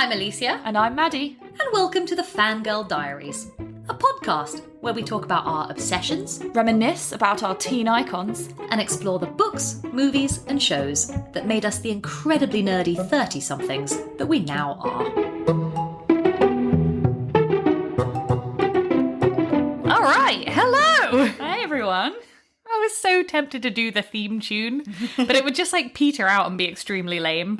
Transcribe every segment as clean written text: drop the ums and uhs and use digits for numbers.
I'm Alicia. And I'm Maddie. And welcome to the Fangirl Diaries, a podcast where we talk about our obsessions, Reminisce about our teen icons, and explore the books, movies, and shows that made us the incredibly nerdy 30-somethings that we now are. All right, hello! Hey, everyone. I was so tempted to do the theme tune, but it would just peter out and be extremely lame.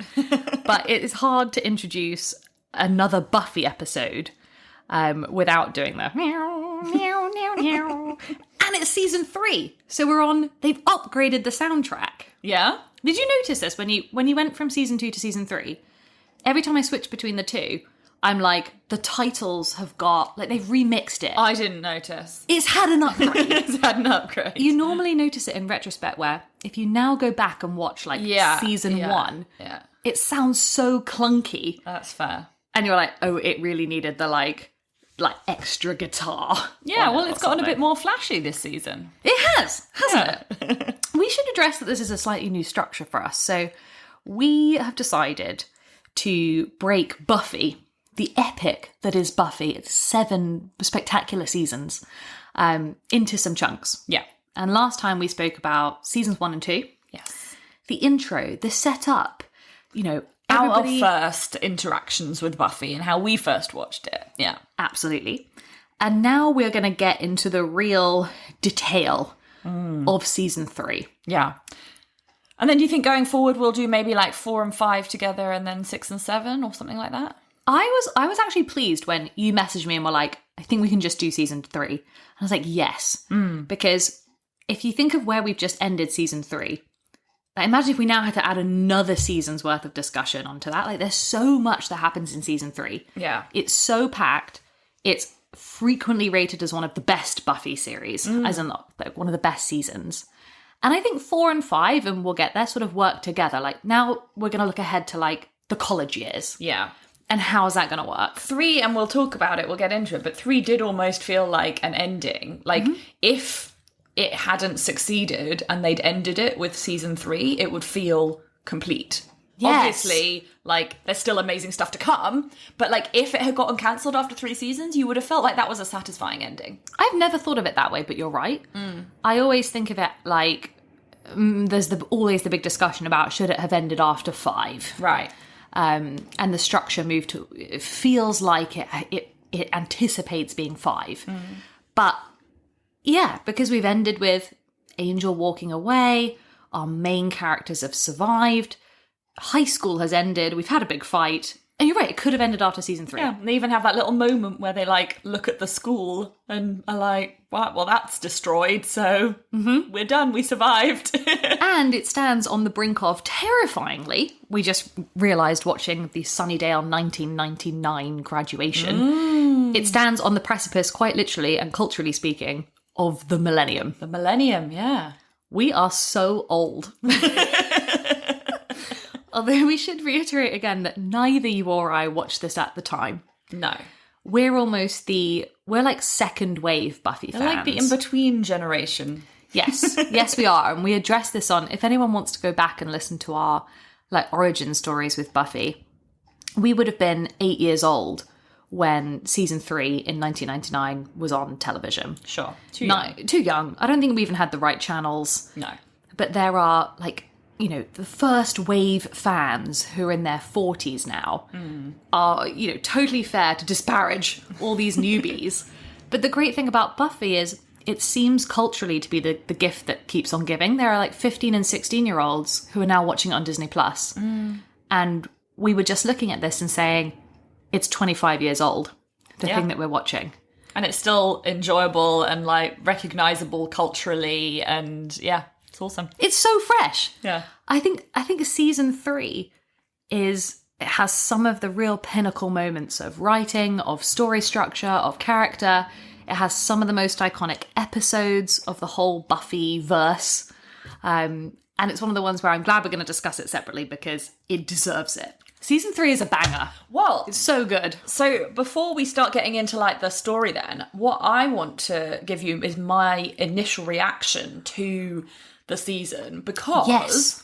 But it is hard to introduce another Buffy episode without doing the meow, meow, meow, meow. And it's season 3, so they've upgraded the soundtrack. Yeah? Did you notice this when you went from season 2 to season 3? Every time I switch between the two, I'm like, the titles have got, they've remixed it. I didn't notice. It's had an upgrade. It's had an upgrade. You normally notice it in retrospect where if you now go back and watch season 1, it sounds so clunky. That's fair. And you're like, oh, it really needed the extra guitar. Yeah, well, it's gotten a bit more flashy this season. It has, hasn't it? We should address that this is a slightly new structure for us. So we have decided to break Buffy, the epic that is Buffy, it's 7 spectacular seasons, into some chunks. Yeah. And last time we spoke about seasons 1 and 2. Yes. The intro, the setup, Our first interactions with Buffy and how we first watched it. Yeah. Absolutely. And now we're going to get into the real detail of season 3. Yeah. And then do you think going forward we'll do maybe 4 and 5 together and then 6 and 7 or something like that? I was actually pleased when you messaged me and were like, I think we can just do season 3. And I was like, yes. Because if you think of where we've just ended season 3, imagine if we now had to add another season's worth of discussion onto that. There's so much that happens in season 3. Yeah. It's so packed. It's frequently rated as one of the best Buffy series, as in one of the best seasons. And I think 4 and 5, and we'll get there, sort of work together. Now we're going to look ahead to the college years. Yeah. And how's that going to work? 3, and we'll talk about it, we'll get into it, but 3 did almost feel like an ending. If it hadn't succeeded and they'd ended it with season 3, it would feel complete. Yes. Obviously, there's still amazing stuff to come, but if it had gotten cancelled after 3 seasons, you would have felt like that was a satisfying ending. I've never thought of it that way, but you're right. I always think of it there's always the big discussion about should it have ended after 5. Right. And the structure moved to, it feels like it anticipates being 5. But yeah, because we've ended with Angel walking away, our main characters have survived, high school has ended, we've had a big fight. And you're right, it could have ended after season 3. Yeah, and they even have that little moment where they look at the school and are like, well, that's destroyed, so we're done, we survived. And it stands on the brink of, terrifyingly, we just realised watching the Sunnydale 1999 graduation, it stands on the precipice, quite literally and culturally speaking, of the millennium. The millennium, yeah. We are so old. Although we should reiterate again that neither you or I watched this at the time. No. We're second wave Buffy fans. We're the in-between generation. Yes. Yes, we are. And we address this on, if anyone wants to go back and listen to our origin stories with Buffy, we would have been 8 years old when season 3 in 1999 was on television. Sure. Too young. I don't think we even had the right channels. No. But there are the first wave fans who are in their 40s now are, totally fair to disparage all these newbies. But the great thing about Buffy is it seems culturally to be the gift that keeps on giving. There are 15 and 16-year-olds who are now watching it on Disney+. And we were just looking at this and saying, it's 25 years old, the thing that we're watching. And it's still enjoyable and recognisable culturally and yeah. It's awesome. It's so fresh. Yeah. I think season 3 it has some of the real pinnacle moments of writing, of story structure, of character. It has some of the most iconic episodes of the whole Buffy verse. And it's one of the ones where I'm glad we're going to discuss it separately because it deserves it. Season 3 is a banger. Well, it's so good. So before we start getting into the story then, what I want to give you is my initial reaction to the season because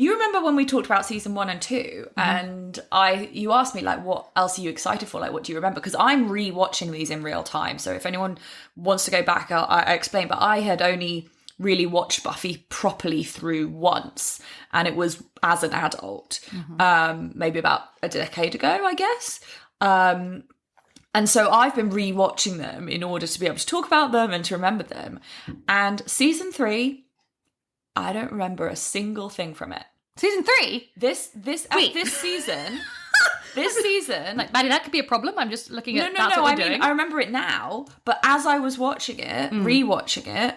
You remember when we talked about season 1 and 2, and you asked me, like, what else are you excited for? Like, what do you remember? Because I'm rewatching these in real time. So if anyone wants to go back, I'll explain. But I had only really watched Buffy properly through once, and it was as an adult, maybe about a decade ago, I guess. And so I've been rewatching them in order to be able to talk about them and to remember them. And season 3, I don't remember a single thing from it. Season 3? This season, Like, Maddie, that could be a problem. I'm just looking at that's what we're doing. I remember it now, but as I was watching it, rewatching it,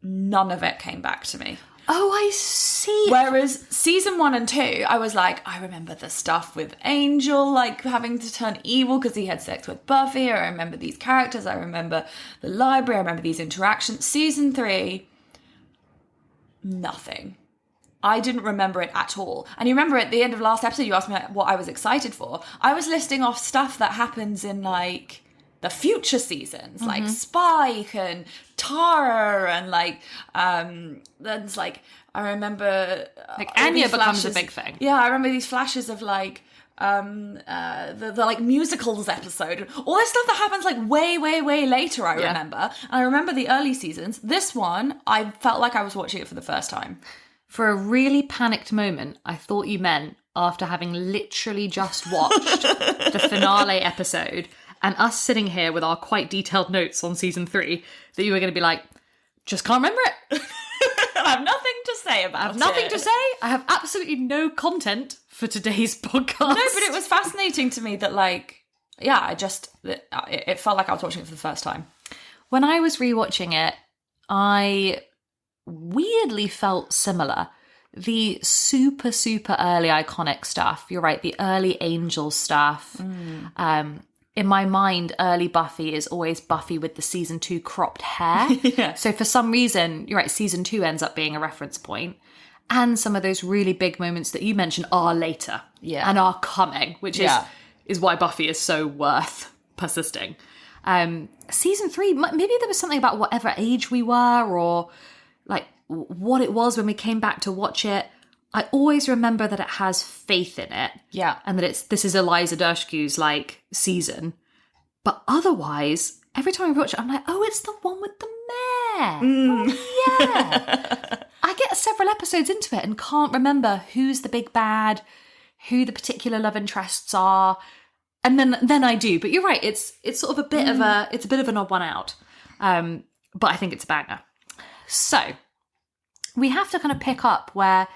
none of it came back to me. Oh, I see. Whereas season 1 and 2, I was like, I remember the stuff with Angel, like having to turn evil because he had sex with Buffy. I remember these characters. I remember the library. I remember these interactions. Season 3, nothing. I didn't remember it at all. And you remember at the end of last episode, you asked me what I was excited for. I was listing off stuff that happens in like the future seasons, like Spike and Tara, and like there's like, I remember like Anya becomes a big thing. Yeah, I remember these flashes of like the like musicals episode, all this stuff that happens like way later. I remember, and I remember the early seasons. This one, I felt like I was watching it for the first time. For a really panicked moment, I thought you meant after having literally just watched the finale episode and us sitting here with our quite detailed notes on season 3, that you were going to be like, just can't remember it. I have nothing to say about it. I have nothing to say. I have absolutely no content for today's podcast. No, but it was fascinating to me that, like, yeah, it felt like I was watching it for the first time. When I was rewatching it, I weirdly felt similar. The super early iconic stuff, you're right, the early Angel stuff. In my mind, early Buffy is always Buffy with the season 2 cropped hair. Yeah. So for some reason, you're right, season 2 ends up being a reference point. And some of those really big moments that you mentioned are later and are coming, which is why Buffy is so worth persisting. Season 3, maybe there was something about whatever age we were, or like what it was when we came back to watch it. I always remember that it has faith in it. Yeah. And that this is Eliza Dushku's like season. But otherwise, every time I watch it, I'm like, oh, it's the one with the mayor. Oh, yeah. I get several episodes into it and can't remember who's the big bad, who the particular love interests are. And then I do. But you're right, it's sort of a bit of an odd one out. But I think it's a banger. So we have to kind of pick up where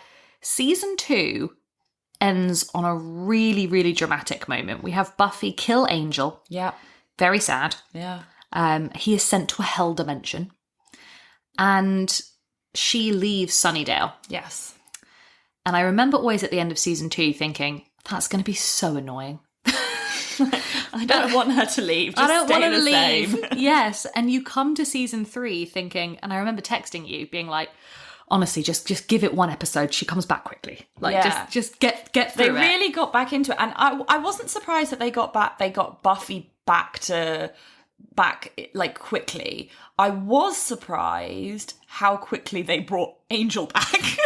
season 2 ends on a really dramatic moment. We have Buffy kill Angel. Yeah. Very sad. Yeah. He is sent to a hell dimension. And she leaves Sunnydale. Yes. And I remember always at the end of season 2 thinking, that's going to be so annoying. I don't want her to leave. Just I don't want her to stay the leave. Yes. And you come to season 3 thinking, and I remember texting you being like, honestly, just give it one episode. She comes back quickly. Like, just get through it. They really got back into it. And I wasn't surprised that they got Buffy back like quickly. I was surprised how quickly they brought Angel back.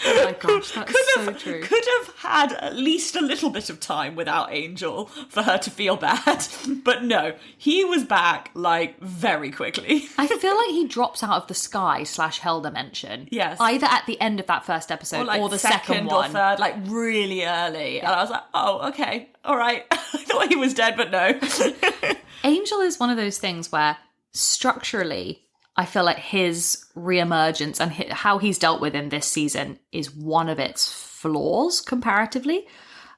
Oh my gosh, that's so true. Could have had at least a little bit of time without Angel for her to feel bad. But no, he was back, like, very quickly. I feel like he drops out of the sky / hell dimension. Yes. Either at the end of that first episode or the second one. Or third, like, really early. Yeah. And I was like, oh, okay, all right. I thought he was dead, but no. Angel is one of those things where, structurally, I feel like his reemergence and how he's dealt with in this season is one of its flaws comparatively.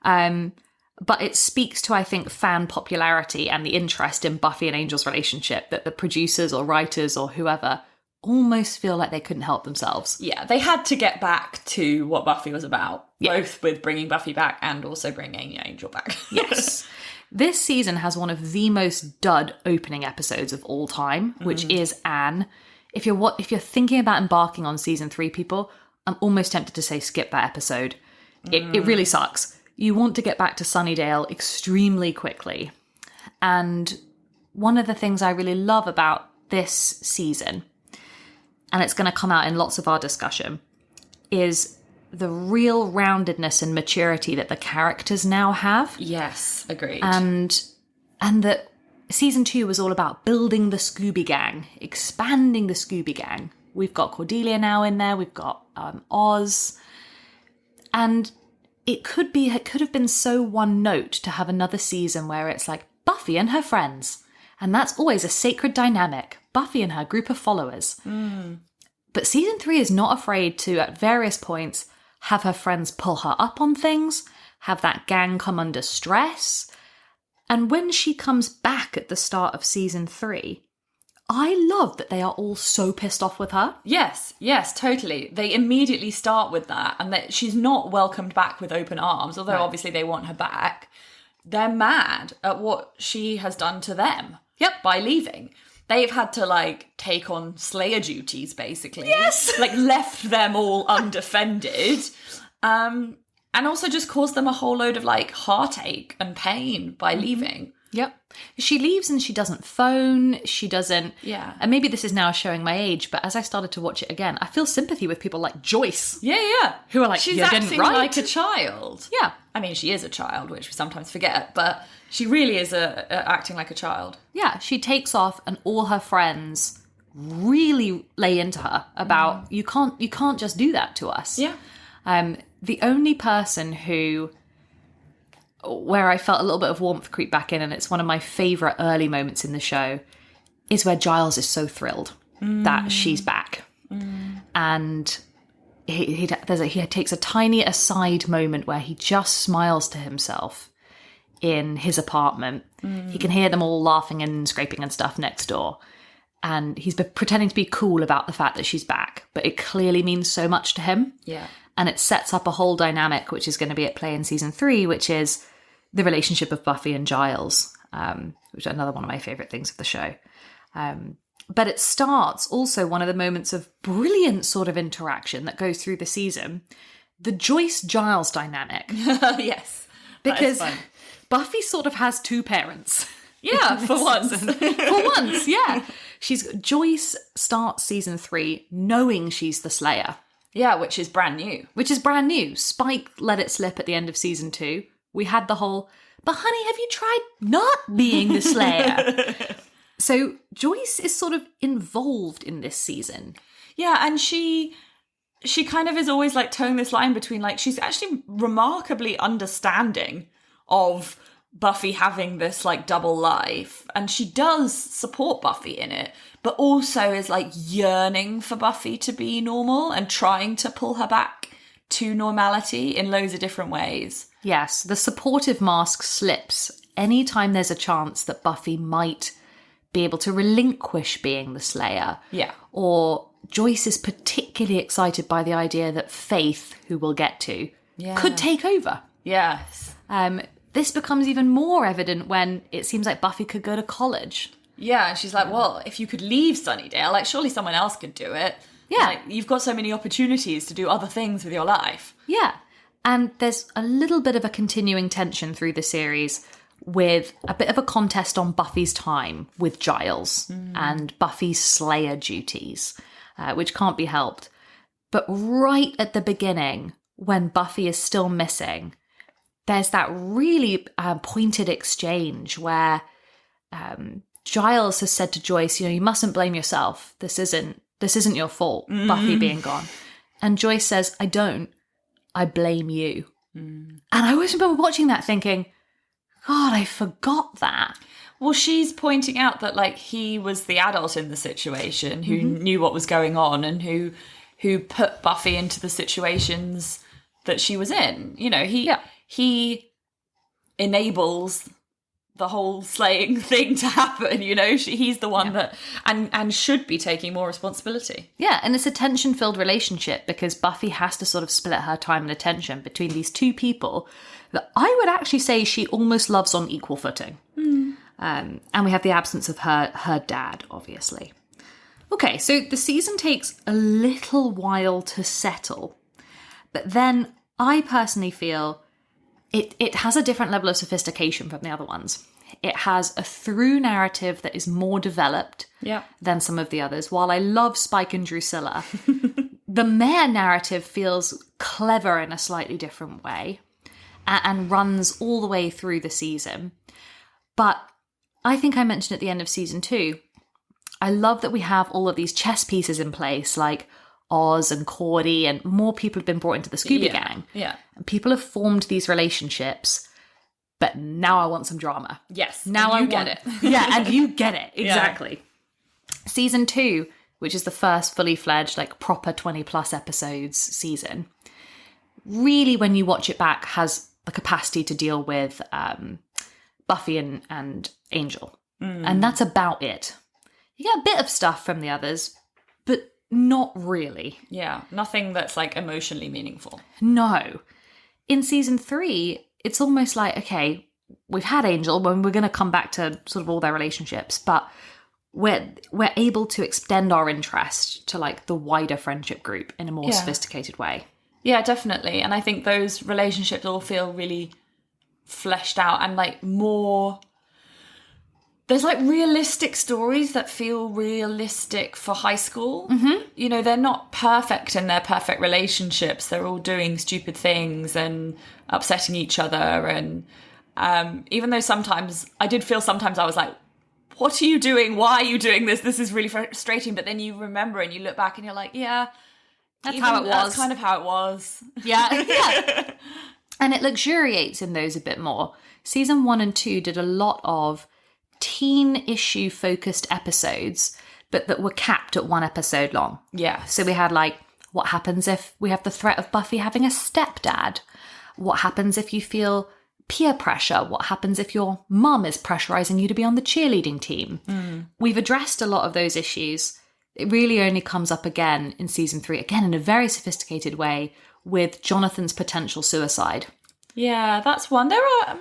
But it speaks to, I think, fan popularity and the interest in Buffy and Angel's relationship that the producers or writers or whoever almost feel like they couldn't help themselves. Yeah, they had to get back to what Buffy was about, both with bringing Buffy back and also bringing Angel back. Yes. This season has one of the most dud opening episodes of all time, which is Anne. If you're thinking about embarking on season 3, people, I'm almost tempted to say skip that episode. It really sucks. You want to get back to Sunnydale extremely quickly. And one of the things I really love about this season, and it's going to come out in lots of our discussion, is the real roundedness and maturity that the characters now have. Yes, agreed. And that season 2 was all about building the Scooby Gang, expanding the Scooby Gang. We've got Cordelia now in there. We've got Oz. And it could have been so one note to have another season where it's like Buffy and her friends. And that's always a sacred dynamic. Buffy and her group of followers. But season 3 is not afraid to, at various points, have her friends pull her up on things, have that gang come under stress. And when she comes back at the start of season 3, I love that they are all so pissed off with her. Yes, totally. They immediately start with that, and that she's not welcomed back with open arms, although obviously they want her back. They're mad at what she has done to them. Yep. By leaving. They've had to, like, take on Slayer duties, basically. Yes! Like, left them all undefended. And also just caused them a whole load of, like, heartache and pain by leaving. Yep. She leaves and she doesn't phone, she doesn't... Yeah. And maybe this is now showing my age, but as I started to watch it again, I feel sympathy with people like Joyce. Yeah. Who are like, she's you acting didn't write. like a child. Yeah. I mean, she is a child, which we sometimes forget, but she really is acting like a child. Yeah, she takes off and all her friends really lay into her about, you can't just do that to us. Yeah. The only person where I felt a little bit of warmth creep back in, and it's one of my favourite early moments in the show, is where Giles is so thrilled that she's back. And he takes a tiny aside moment where he just smiles to himself in his apartment. He can hear them all laughing and scraping and stuff next door. And he's pretending to be cool about the fact that she's back, but it clearly means so much to him. Yeah. And it sets up a whole dynamic which is going to be at play in season 3, which is the relationship of Buffy and Giles, which is another one of my favourite things of the show. But it starts also one of the moments of brilliant sort of interaction that goes through the season, the Joyce-Giles dynamic. Yes. Because Buffy sort of has two parents. Yeah, for once. For once, yeah. Joyce starts season 3 knowing she's the Slayer. Yeah, which is brand new. Spike let it slip at the end of season 2. We had the whole, but honey, have you tried not being the Slayer? So Joyce is sort of involved in this season. Yeah, and she kind of is always like towing this line between, like, she's actually remarkably understanding of Buffy having this like double life, and she does support Buffy in it, but also is like yearning for Buffy to be normal and trying to pull her back to normality in loads of different ways. Yes, the supportive mask slips anytime there's a chance that Buffy might be able to relinquish being the Slayer. Yeah. Or Joyce is particularly excited by the idea that Faith, who we'll get to, could take over. Yes. This becomes even more evident when it seems like Buffy could go to college. Yeah, and she's like, well, if you could leave Sunnydale, like, surely someone else could do it. Yeah. Like, you've got so many opportunities to do other things with your life. Yeah. And there's a little bit of a continuing tension through the series with a bit of a contest on Buffy's time with Giles and Buffy's Slayer duties, which can't be helped. But right at the beginning, when Buffy is still missing, there's that really pointed exchange where Giles has said to Joyce, you mustn't blame yourself. This isn't your fault, Buffy being gone. And Joyce says, I blame you. And I always remember watching that thinking, God, I forgot that. Well, she's pointing out that, like, he was the adult in the situation who knew what was going on and who put Buffy into the situations that she was in. He enables the whole slaying thing to happen, he's the one that and should be taking more responsibility. Yeah, and it's a tension-filled relationship because Buffy has to sort of split her time and attention between these two people that I would actually say she almost loves on equal footing. And we have the absence of her dad, obviously. Okay, so the season takes a little while to settle, but then I personally feel it has a different level of sophistication from the other ones. It has a through narrative that is more developed than some of the others. While I love Spike and Drusilla, The Mayor narrative feels clever in a slightly different way and runs all the way through the season. But I think I mentioned at the end of season 2, I love that we have all of these chess pieces in place, like Oz and Cordy, and more people have been brought into the Scooby Gang. Yeah. And people have formed these relationships, but now I want some drama. Yes. Now I get want it. Yeah, and you get it. Exactly. Yeah. Season 2, which is the first fully fledged, like proper 20 plus episodes season, really, when you watch it back, has the capacity to deal with Buffy and Angel. And that's about it. You get a bit of stuff from the others, but not really. Yeah, nothing that's like emotionally meaningful. No. In season 3, it's almost like, okay, we've had Angel, when we're going to come back to sort of all their relationships, but we're able to extend our interest to like the wider friendship group in a more sophisticated way. Yeah, definitely. And I think those relationships all feel really fleshed out and like more... There's like realistic stories that feel realistic for high school. Mm-hmm. You know, they're not perfect in their perfect relationships. They're all doing stupid things and upsetting each other. And even though sometimes I was like, what are you doing? Why are you doing this? This is really frustrating. But then you remember and you look back and you're like, yeah, that's how it was. That's kind of how it was. Yeah. Yeah. And it luxuriates in those a bit more. Season 1 and 2 did a lot of teen issue focused episodes, but that were capped at 1 episode long. Yeah. So we had like, what happens if we have the threat of Buffy having a stepdad? What happens if you feel peer pressure? What happens if your mum is pressurizing you to be on the cheerleading team? We've addressed a lot of those issues. It really only comes up again in season 3, again in a very sophisticated way, with Jonathan's potential suicide. Yeah, that's one. There are...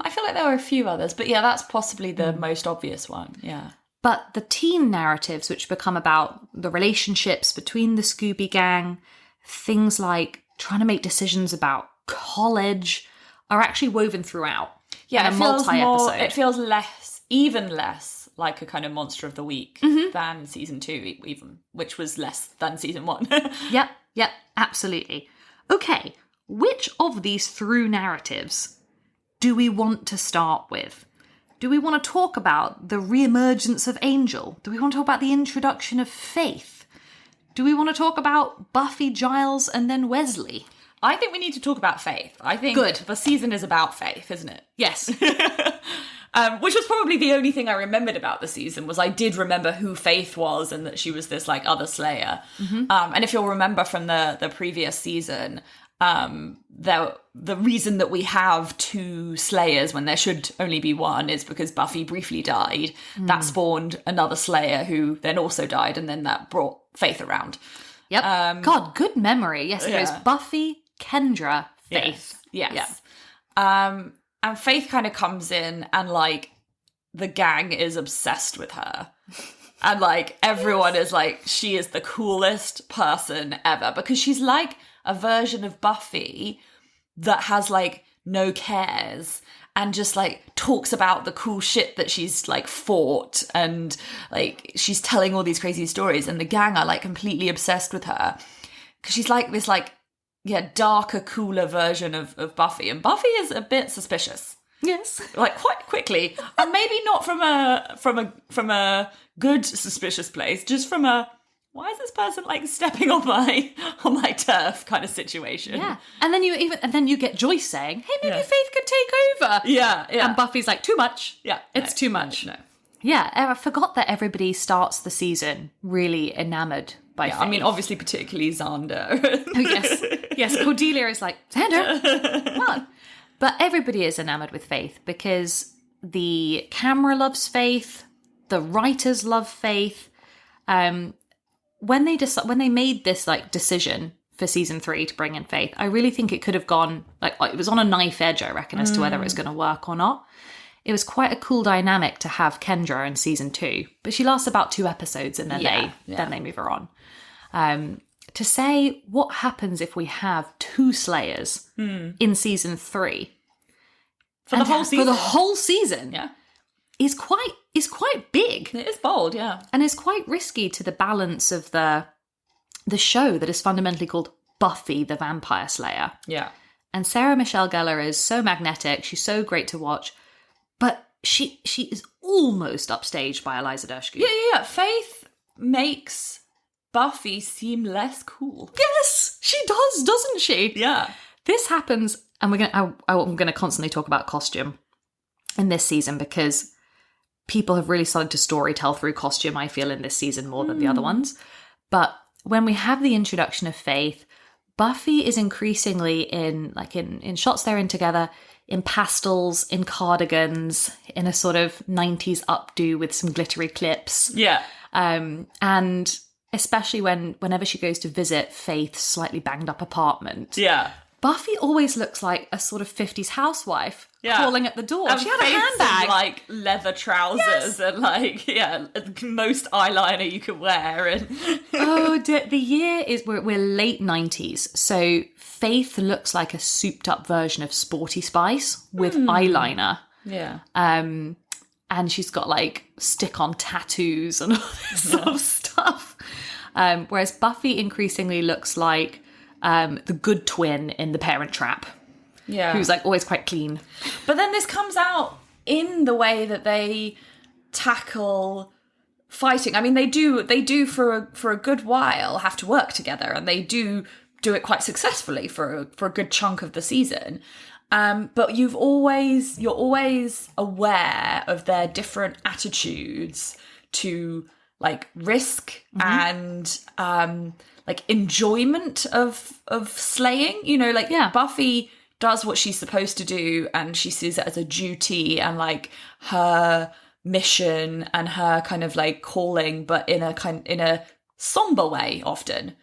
I feel like there were a few others, but yeah, that's possibly the most obvious one, yeah. But the teen narratives, which become about the relationships between the Scooby Gang, things like trying to make decisions about college, are actually woven throughout. Yeah, in a multi-episode. It feels even less like a kind of monster of the week than season 2, even, which was less than season 1. Yep, absolutely. Okay, which of these through narratives do we want to start with? Do we want to talk about the re-emergence of Angel? Do we want to talk about the introduction of Faith? Do we want to talk about Buffy, Giles, and then Wesley? I think we need to talk about Faith. I think the season is about Faith, isn't it? Yes. Which was probably the only thing I remembered about the season, was I did remember who Faith was and that she was this like other Slayer. Mm-hmm. And if you'll remember from the previous season... the reason that we have 2 Slayers when there should only be 1 is because Buffy briefly died. That spawned another Slayer who then also died, and then that brought Faith around. Yep. God, good memory. Yes, it goes Buffy, Kendra, Faith. Yes. And Faith kind of comes in and like the gang is obsessed with her. And like everyone is like, she is the coolest person ever, because she's like a version of Buffy that has like no cares and just like talks about the cool shit that she's like fought, and like she's telling all these crazy stories, and the gang are like completely obsessed with her because she's like this like darker, cooler version of Buffy, and Buffy is a bit suspicious. Yes, like quite quickly, and maybe not from a good suspicious place, just from a why is this person like stepping on my turf kind of situation. Yeah. And then you get Joyce saying, hey, maybe Faith could take over. Yeah. And Buffy's like, too much. Yeah. It's too much. No. Yeah. I forgot that everybody starts the season really enamored by Faith. I mean, obviously, particularly Xander. Oh, yes. Yes. Cordelia is like, Xander, come on. But everybody is enamored with Faith because the camera loves Faith. The writers love Faith. When they made this like decision for season 3 to bring in Faith, I really think it could have gone like it was on a knife edge, I reckon, as to whether it was going to work or not. It was quite a cool dynamic to have Kendra in season 2, but she lasts about 2 episodes and then they move her on. To say what happens if we have 2 Slayers in season 3 for the whole season, is quite big. It is bold, yeah. And it's quite risky to the balance of the the show that is fundamentally called Buffy the Vampire Slayer. Yeah. And Sarah Michelle Gellar is so magnetic. She's so great to watch. But she is almost upstaged by Eliza Dushku. Yeah. Faith makes Buffy seem less cool. Yes, she does, doesn't she? Yeah. This happens, and I'm gonna constantly talk about costume in this season because people have really started to storytell through costume, I feel, in this season more than the other ones. But when we have the introduction of Faith, Buffy is increasingly in shots they're in together, in pastels, in cardigans, in a sort of 90s updo with some glittery clips. Yeah. And especially whenever she goes to visit Faith's slightly banged up apartment. Yeah. Buffy always looks like a sort of 50s housewife calling at the door. And she had a Faith's handbag. in, like, leather trousers and, like, most eyeliner you could wear. And Oh, the year is, we're late 90s. So Faith looks like a souped up version of Sporty Spice with eyeliner. yeah. And she's got, like, stick-on tattoos and all this sort of stuff. Whereas Buffy increasingly looks like the good twin in The Parent Trap. Yeah. Who's, like, always quite clean. But then this comes out in the way that they tackle fighting. I mean, they do for a good while have to work together, and they do it quite successfully for a good chunk of the season. But you're always aware of their different attitudes to, like, risk and like enjoyment of slaying. You know, like, Buffy does what she's supposed to do, and she sees it as a duty and, like, her mission and her kind of, like, calling, but in a somber way often.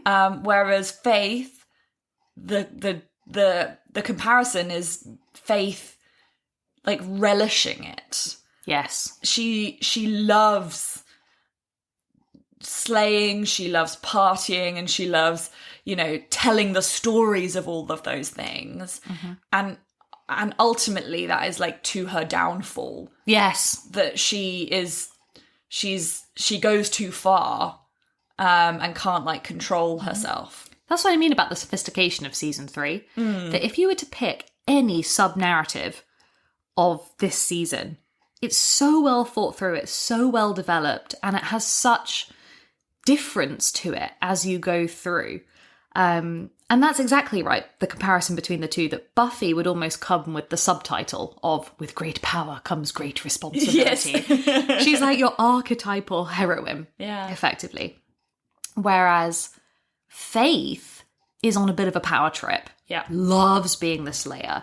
Whereas Faith, the comparison is Faith, like, relishing it. Yes. She loves slaying, she loves partying, and she loves, you know, telling the stories of all of those things. And ultimately that is, like, to her downfall. Yes. That she goes too far and can't, like, control herself. That's what I mean about the sophistication of season 3. That if you were to pick any sub-narrative of this season, it's so well thought through, it's so well developed, and it has such difference to it as you go through. And that's exactly right, the comparison between the two, that Buffy would almost come with the subtitle of "With great power comes great responsibility." Yes. She's like your archetypal heroine, effectively. Whereas Faith is on a bit of a power trip. Yeah. Loves being the Slayer.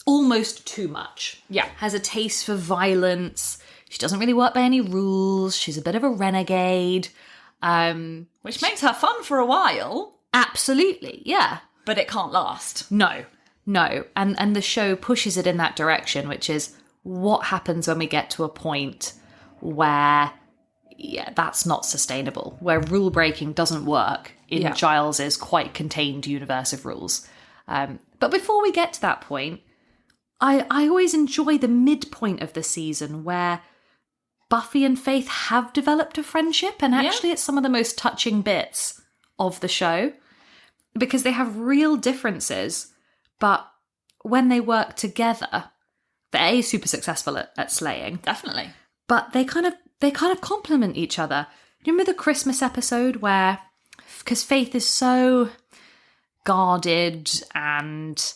Almost too much. Yeah. Has a taste for violence. She doesn't really work by any rules. She's a bit of a renegade. Which makes her fun for a while. Absolutely, yeah. But it can't last. No. And the show pushes it in that direction, which is what happens when we get to a point where, that's not sustainable, where rule breaking doesn't work in Giles's quite contained universe of rules. But before we get to that point, I always enjoy the midpoint of the season where Buffy and Faith have developed a friendship, and actually it's some of the most touching bits of the show because they have real differences, but when they work together, they're super successful at slaying. Definitely. But they kind of complement each other. Do you remember the Christmas episode where, because Faith is so guarded and,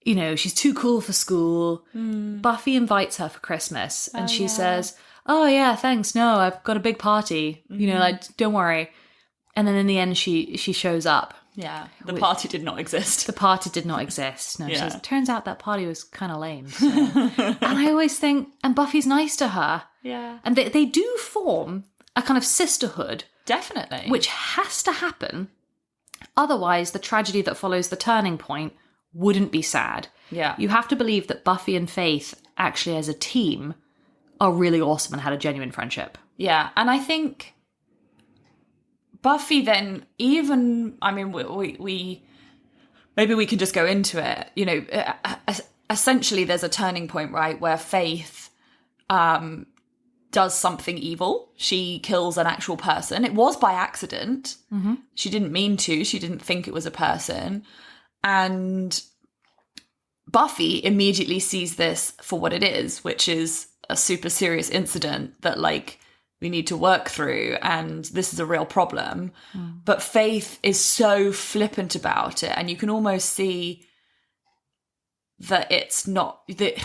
you know, she's too cool for school, Buffy invites her for Christmas and she says, "Oh yeah, thanks, no, I've got a big party, you know, like, don't worry." And then in the end she shows up. Yeah, the party did not exist. The party did not exist. No, she says, "Turns out that party was kind of lame." So. And I always think, and Buffy's nice to her. Yeah. And they do form a kind of sisterhood. Definitely. Which has to happen. Otherwise, the tragedy that follows the turning point wouldn't be sad. Yeah. You have to believe that Buffy and Faith, actually as a team, are really awesome and had a genuine friendship. Yeah, and I think Buffy then, even, I mean, we maybe we can just go into it. You know, essentially there's a turning point, right, where Faith does something evil. She kills an actual person. It was by accident. Mm-hmm. She didn't mean to. She didn't think it was a person. And Buffy immediately sees this for what it is, which is a super serious incident that, like, we need to work through, and this is a real problem. But Faith is so flippant about it, and you can almost see that it's not that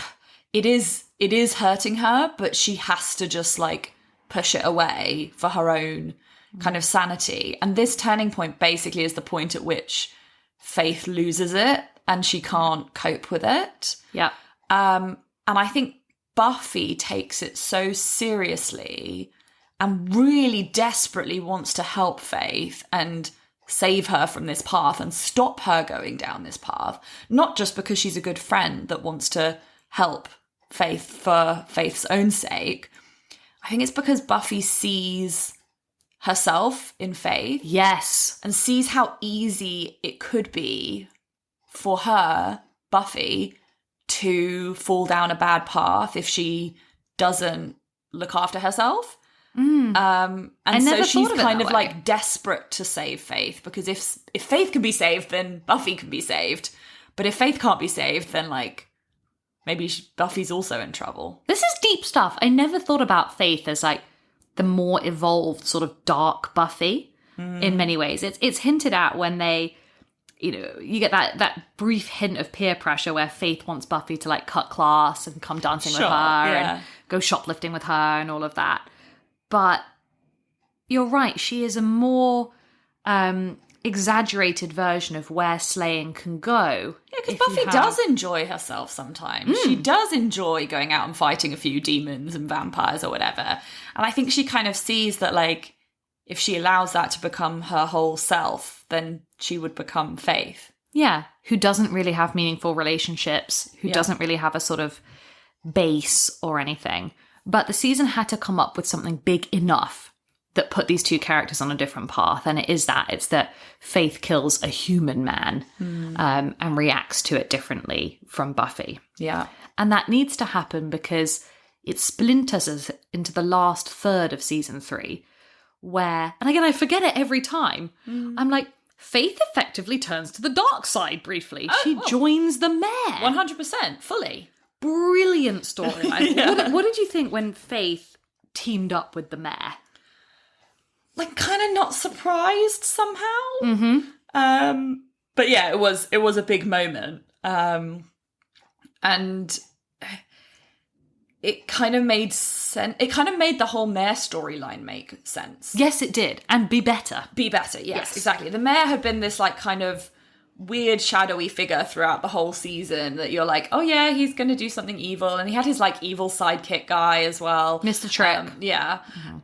it is hurting her, but she has to just like push it away for her own kind of sanity. And this turning point basically is the point at which Faith loses it and she can't cope with it. Yeah. And I think Buffy takes it so seriously and really desperately wants to help Faith and save her from this path and stop her going down this path. Not just because she's a good friend that wants to help Faith for Faith's own sake. I think it's because Buffy sees herself in Faith. Yes. And sees how easy it could be for her, Buffy, to fall down a bad path if she doesn't look after herself. And so she's kind of like desperate to save Faith, because if Faith can be saved, then Buffy can be saved. But if Faith can't be saved, then like maybe Buffy's also in trouble. This is deep stuff. I never thought about Faith as like the more evolved sort of dark Buffy in many ways. It's hinted at when they, you know, you get that brief hint of peer pressure where Faith wants Buffy to like cut class and come dancing with her and go shoplifting with her and all of that. But you're right, she is a more exaggerated version of where slaying can go. Yeah, because Buffy does enjoy herself sometimes. She does enjoy going out and fighting a few demons and vampires or whatever. And I think she kind of sees that, like, if she allows that to become her whole self, then she would become Faith. Yeah, who doesn't really have meaningful relationships, who doesn't really have a sort of base or anything. But the season had to come up with something big enough that put these two characters on a different path. And it's that Faith kills a human man and reacts to it differently from Buffy. Yeah. And that needs to happen because it splinters us into the last third of season 3, where, and again, I forget it every time. I'm like, Faith effectively turns to the dark side briefly. She joins the Mayor. 100%, fully. Brilliant storyline. What did you think when Faith teamed up with the Mayor? Like, kind of not surprised somehow. But yeah, it was a big moment. And it kind of made sense. It kind of made the whole Mayor storyline make sense. Yes, it did. And be better. Be better, yes, exactly. The Mayor had been this, like, kind of weird shadowy figure throughout the whole season that you're like, oh yeah, he's going to do something evil. And he had his, like, evil sidekick guy as well. Mr. Trick.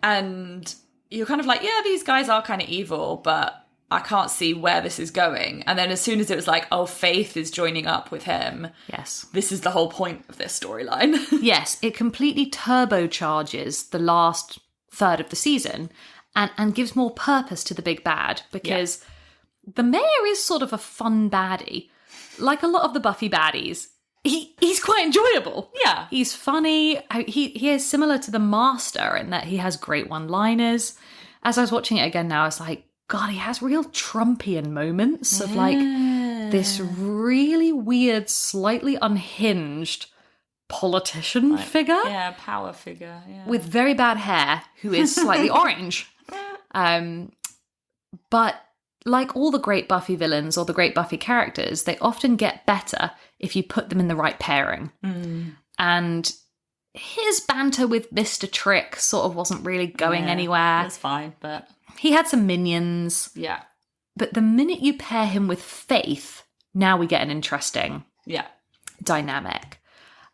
And you're kind of like, yeah, these guys are kind of evil, but I can't see where this is going. And then as soon as it was like, oh, Faith is joining up with him. Yes. This is the whole point of this storyline. Yes, it completely turbocharges the last third of the season and gives more purpose to the big bad, because the Mayor is sort of a fun baddie. Like a lot of the Buffy baddies, he's quite enjoyable. Yeah. He's funny. He is similar to the Master in that he has great one-liners. As I was watching it again now, it's like, God, he has real Trumpian moments of like this really weird, slightly unhinged politician figure. Yeah, power figure. Yeah. With very bad hair, who is slightly orange. But like all the great Buffy villains or the great Buffy characters, they often get better if you put them in the right pairing. And his banter with Mr. Trick sort of wasn't really going anywhere. That's fine, but he had some minions. Yeah. But the minute you pair him with Faith, now we get an interesting dynamic.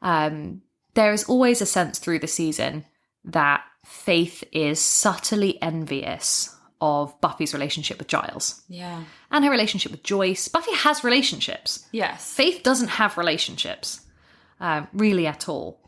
There is always a sense through the season that Faith is subtly envious of Buffy's relationship with Giles. Yeah. And her relationship with Joyce. Buffy has relationships. Yes. Faith doesn't have relationships, really at all.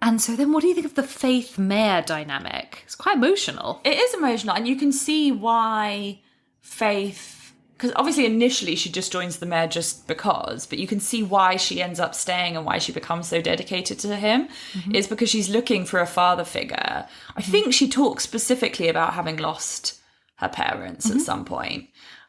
And so then what do you think of the Faith-Mayor dynamic? It's quite emotional. It is emotional, and you can see why Faith because obviously initially she just joins the mayor just because, but you can see why she ends up staying and why she becomes so dedicated to him is because she's looking for a father figure. I think she talks specifically about having lost her parents at some point.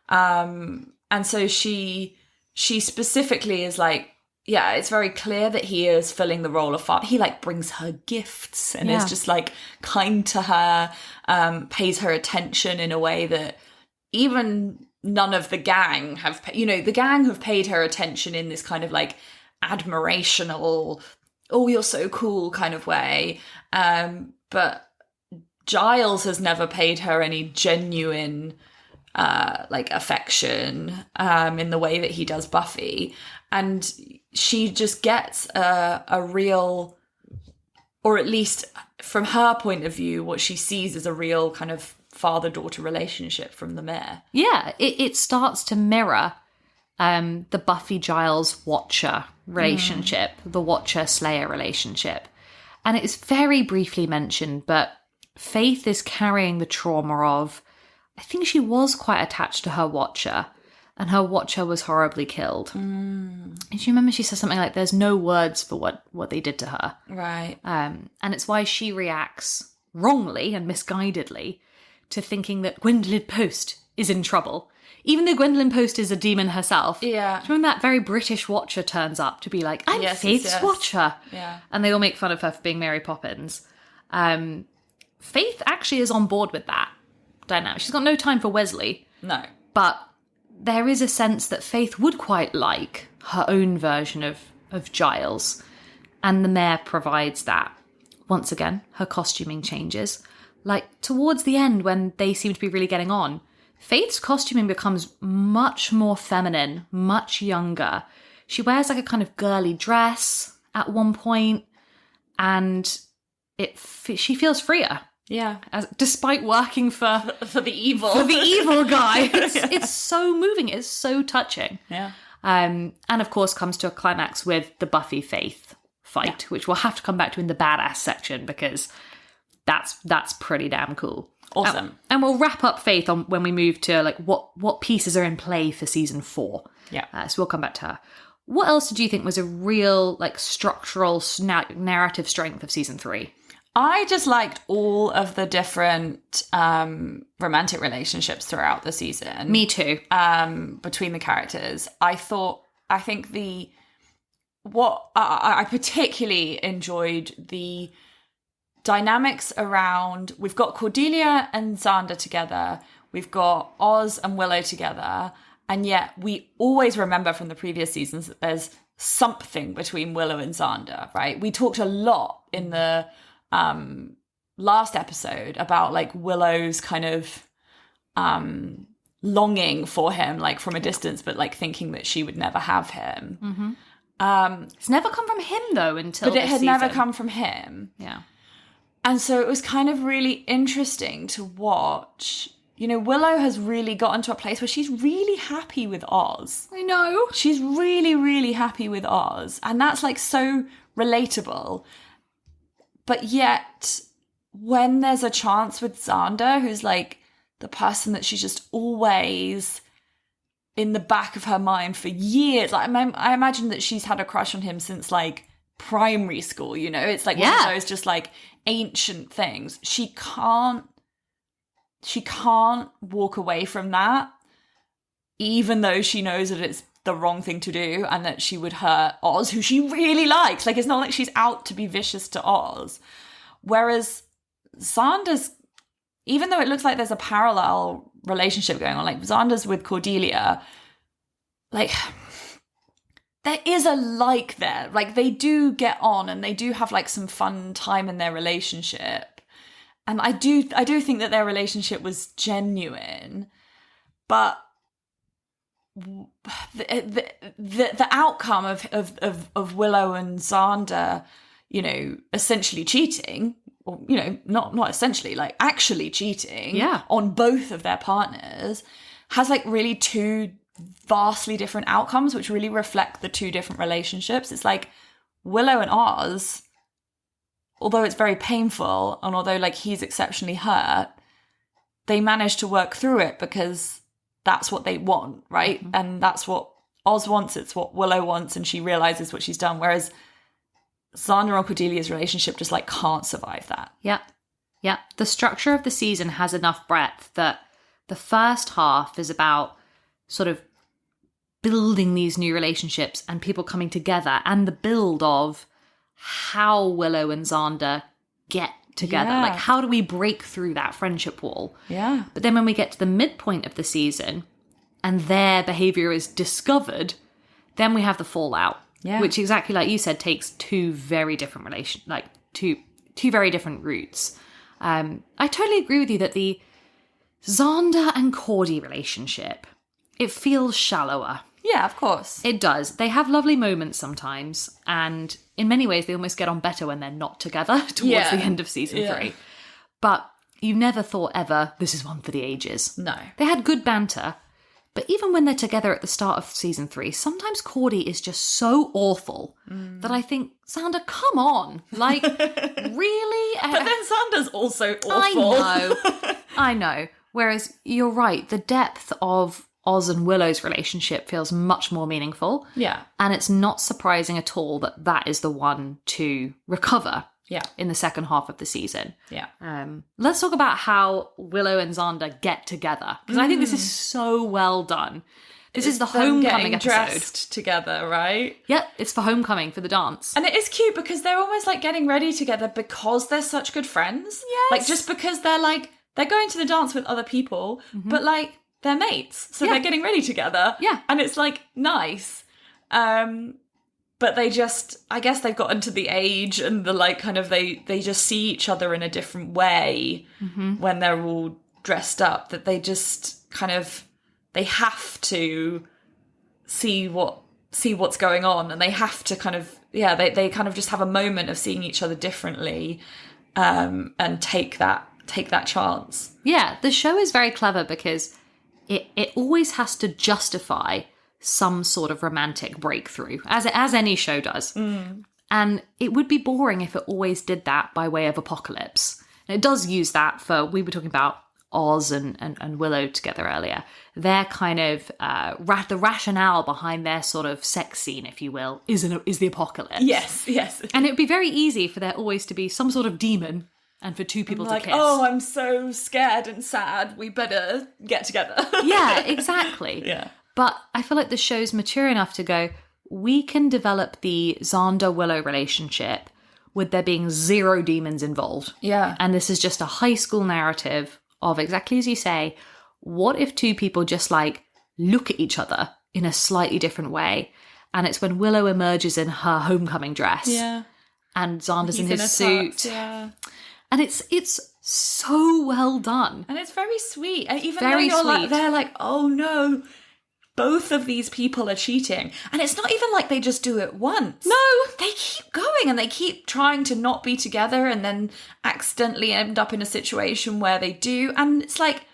And so she specifically is like, yeah, it's very clear that he is filling the role of father. He like brings her gifts and is just like kind to her, pays her attention in a way that even none of the gang have, the gang have paid her attention in this kind of like admirational, oh, you're so cool kind of way. But Giles has never paid her any genuine like affection in the way that he does Buffy. And she just gets a real, or at least from her point of view, what she sees as a real kind of father-daughter relationship from the mayor. Yeah, it starts to mirror the Buffy Giles Watcher relationship, the Watcher Slayer relationship. And it's very briefly mentioned, but Faith is carrying the trauma of, I think she was quite attached to her Watcher, and her Watcher was horribly killed. And you remember she says something like, there's no words for what they did to her. Right. And it's why she reacts wrongly and misguidedly to thinking that Gwendolyn Post is in trouble. Even though Gwendolyn Post is a demon herself. Yeah. Do you remember that very British Watcher turns up to be like, I'm Faith's Watcher. Yeah. And they all make fun of her for being Mary Poppins. Faith actually is on board with that dynamic. She's got no time for Wesley. No. But there is a sense that Faith would quite like her own version of Giles. And the mayor provides that. Once again, her costuming changes. Like, towards the end, when they seem to be really getting on, Faith's costuming becomes much more feminine, much younger. She wears like a kind of girly dress at one point, and she feels freer. Yeah. Despite working for the evil. For the evil guy. It's so moving. It's so touching. Yeah. And of course comes to a climax with the Buffy Faith fight, which we'll have to come back to in the badass section because that's pretty damn cool. Awesome. And we'll wrap up Faith on when we move to like what pieces are in play for season 4. Yeah. So we'll come back to her. What else did you think was a real like structural narrative strength of season 3? I just liked all of the different romantic relationships throughout the season. Me too. Between the characters. I think I particularly enjoyed the dynamics around, we've got Cordelia and Xander together, we've got Oz and Willow together, and yet we always remember from the previous seasons that there's something between Willow and Xander, right? We talked a lot in the last episode about like Willow's kind of longing for him, like from a distance, but like thinking that she would never have him. It's never come from him though until but it this had season. never come from him. Yeah. And so it was kind of really interesting to watch. You know, Willow has really gotten to a place where she's really happy with Oz. I know. She's really, really happy with Oz. And that's like so relatable. But yet, when there's a chance with Xander, who's like the person that she's just always in the back of her mind for years, like I imagine that she's had a crush on him since like primary school, you know? It's like one of those just like ancient things. She can't walk away from that, even though she knows that it's the wrong thing to do and that she would hurt Oz, who she really likes. Like, it's not like she's out to be vicious to Oz. Whereas Xander's, even though it looks like there's a parallel relationship going on, like Xander's with Cordelia, like there is a like there. Like they do get on and they do have like some fun time in their relationship. And I do think that their relationship was genuine, but the outcome of Willow and Xander, you know, essentially cheating, or you know, not essentially, like actually cheating, on both of their partners, has like really two vastly different outcomes, which really reflect the two different relationships. It's like Willow and Oz, although it's very painful, and although like he's exceptionally hurt, they manage to work through it because that's what they want, right? And that's what Oz wants, it's what Willow wants, and she realizes what she's done. Whereas Xander and Cordelia's relationship just like can't survive that. Yeah. The structure of the season has enough breadth that the first half is about sort of building these new relationships and people coming together, and the build of how Willow and Xander get together. Yeah. Like, how do we break through that friendship wall? Yeah. But then when we get to the midpoint of the season and their behavior is discovered, then we have the fallout. Yeah. Which, exactly like you said, takes two very different two very different routes. I totally agree with you that the Xander and Cordy relationship, it feels shallower. Yeah, of course. It does. They have lovely moments sometimes, and in many ways they almost get on better when they're not together towards the end of season 3. But you never thought ever, this is one for the ages. No. They had good banter, but even when they're together at the start of season 3, sometimes Cordy is just so awful that I think, Xander, come on. Like, really? But then Xander's also awful. I know. Whereas you're right, the depth of Oz and Willow's relationship feels much more meaningful. Yeah. And it's not surprising at all that that is the one to recover in the second half of the season. Yeah. Let's talk about how Willow and Xander get together, because I think this is so well done. This is the homecoming episode. Dressed together, right? Yep, it's for homecoming, for the dance. And it is cute because they're almost like getting ready together because they're such good friends. Yes. Like, just because they're going to the dance with other people, but like, they're mates. So they're getting ready together. Yeah. And it's like nice. But they just, I guess they've gotten to the age and the like kind of, they just see each other in a different way when they're all dressed up, that they just kind of, they have to see what's going on, and they have to kind of, they kind of just have a moment of seeing each other differently, and take that chance. Yeah, the show is very clever because it always has to justify some sort of romantic breakthrough, as any show does. And it would be boring if it always did that by way of apocalypse. And it does use that we were talking about Oz and Willow together earlier. Their kind of, the rationale behind their sort of sex scene, if you will, is the apocalypse. Yes. And it would be very easy for there always to be some sort of demon and for two people to kiss. Oh, I'm so scared and sad. We better get together. Yeah, exactly. Yeah. But I feel like the show's mature enough to go, we can develop the Xander-Willow relationship with there being zero demons involved. Yeah. And this is just a high school narrative of, exactly as you say, what if two people just like look at each other in a slightly different way? And it's when Willow emerges in her homecoming dress. Yeah. And Xander's in his suit. Tux, yeah. And it's so well done. And it's very sweet. And even Very though sweet. they're like, oh no, both of these people are cheating. And it's not even like they just do it once. No. They keep going and they keep trying to not be together and then accidentally end up in a situation where they do. And it's like,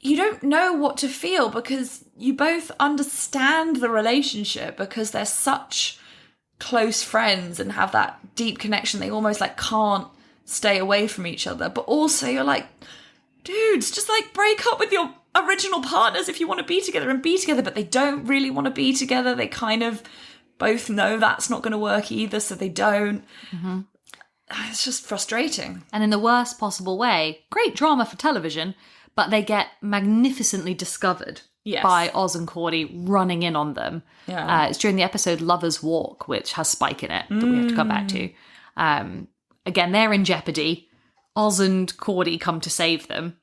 you don't know what to feel because you both understand the relationship because they're such close friends and have that deep connection. They almost like can't stay away from each other. But also you're like, dudes, just like break up with your original partners if you want to be together and be together. But they don't really want to be together. They kind of both know that's not going to work either, so they don't. It's just frustrating. And in the worst possible way, great drama for television, but they get magnificently discovered by Oz and Cordy running in on them. Yeah. It's during the episode Lover's Walk, which has Spike in it, that we have to come back to. Again, they're in jeopardy. Oz and Cordy come to save them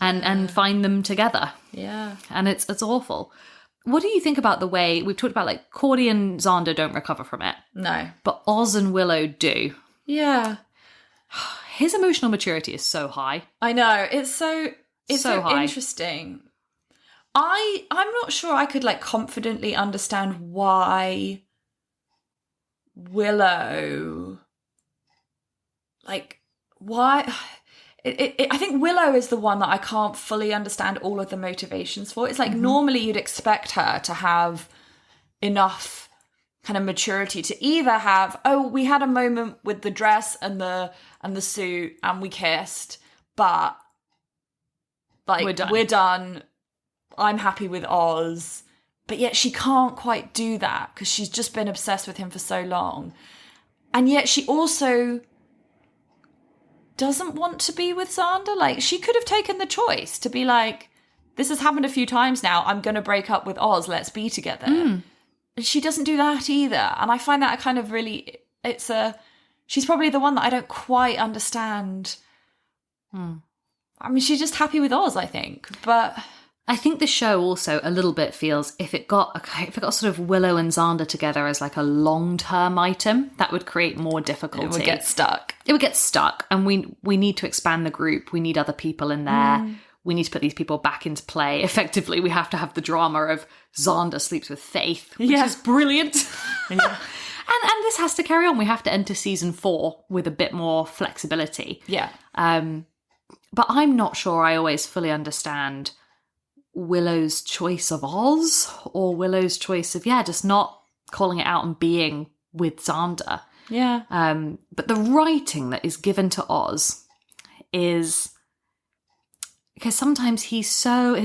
and find them together. Yeah. And it's awful. What do you think about the way, we've talked about like Cordy and Xander don't recover from it. No. But Oz and Willow do. Yeah. His emotional maturity is so high. I know. It's so high. Interesting. I'm not sure I could like confidently understand why Willow, like, why. I think Willow is the one that I can't fully understand all of the motivations for. It's like normally you'd expect her to have enough kind of maturity to either have, oh, we had a moment with the dress and the suit and we kissed, but like we're done. I'm happy with Oz, but yet she can't quite do that because she's just been obsessed with him for so long. And yet she also doesn't want to be with Xander. Like, she could have taken the choice to be like, this has happened a few times now, I'm going to break up with Oz, let's be together. And she doesn't do that either. And I find that kind of really, she's probably the one that I don't quite understand. I mean, she's just happy with Oz, I think. But I think the show also a little bit feels if it got sort of Willow and Xander together as like a long-term item, that would create more difficulty. it would get stuck. It would get stuck, and we need to expand the group. We need other people in there. We need to put these people back into play. Effectively, we have to have the drama of Xander sleeps with Faith, which is brilliant. Yeah. And this has to carry on. We have to enter season 4 with a bit more flexibility. Yeah. But I'm not sure I always fully understand Willow's choice of Oz or Willow's choice of, just not calling it out and being with Xander. Yeah. But the writing that is given to Oz is... because sometimes his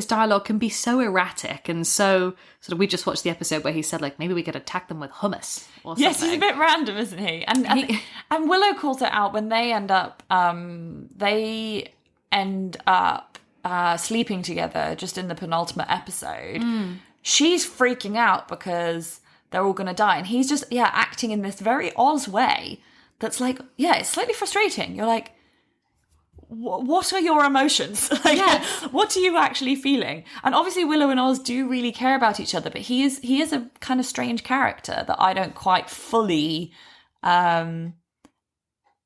dialogue can be so erratic and so sort of, we just watched the episode where he said, like, maybe we could attack them with hummus or something. Yes, he's a bit random, isn't he? And Willow calls it out when they end up sleeping together just in the penultimate episode. She's freaking out because they're all going to die. And he's just, acting in this very Oz way that's like, it's slightly frustrating. You're like, what are your emotions? Like, what are you actually feeling? And obviously Willow and Oz do really care about each other, but he is a kind of strange character that I don't quite fully... it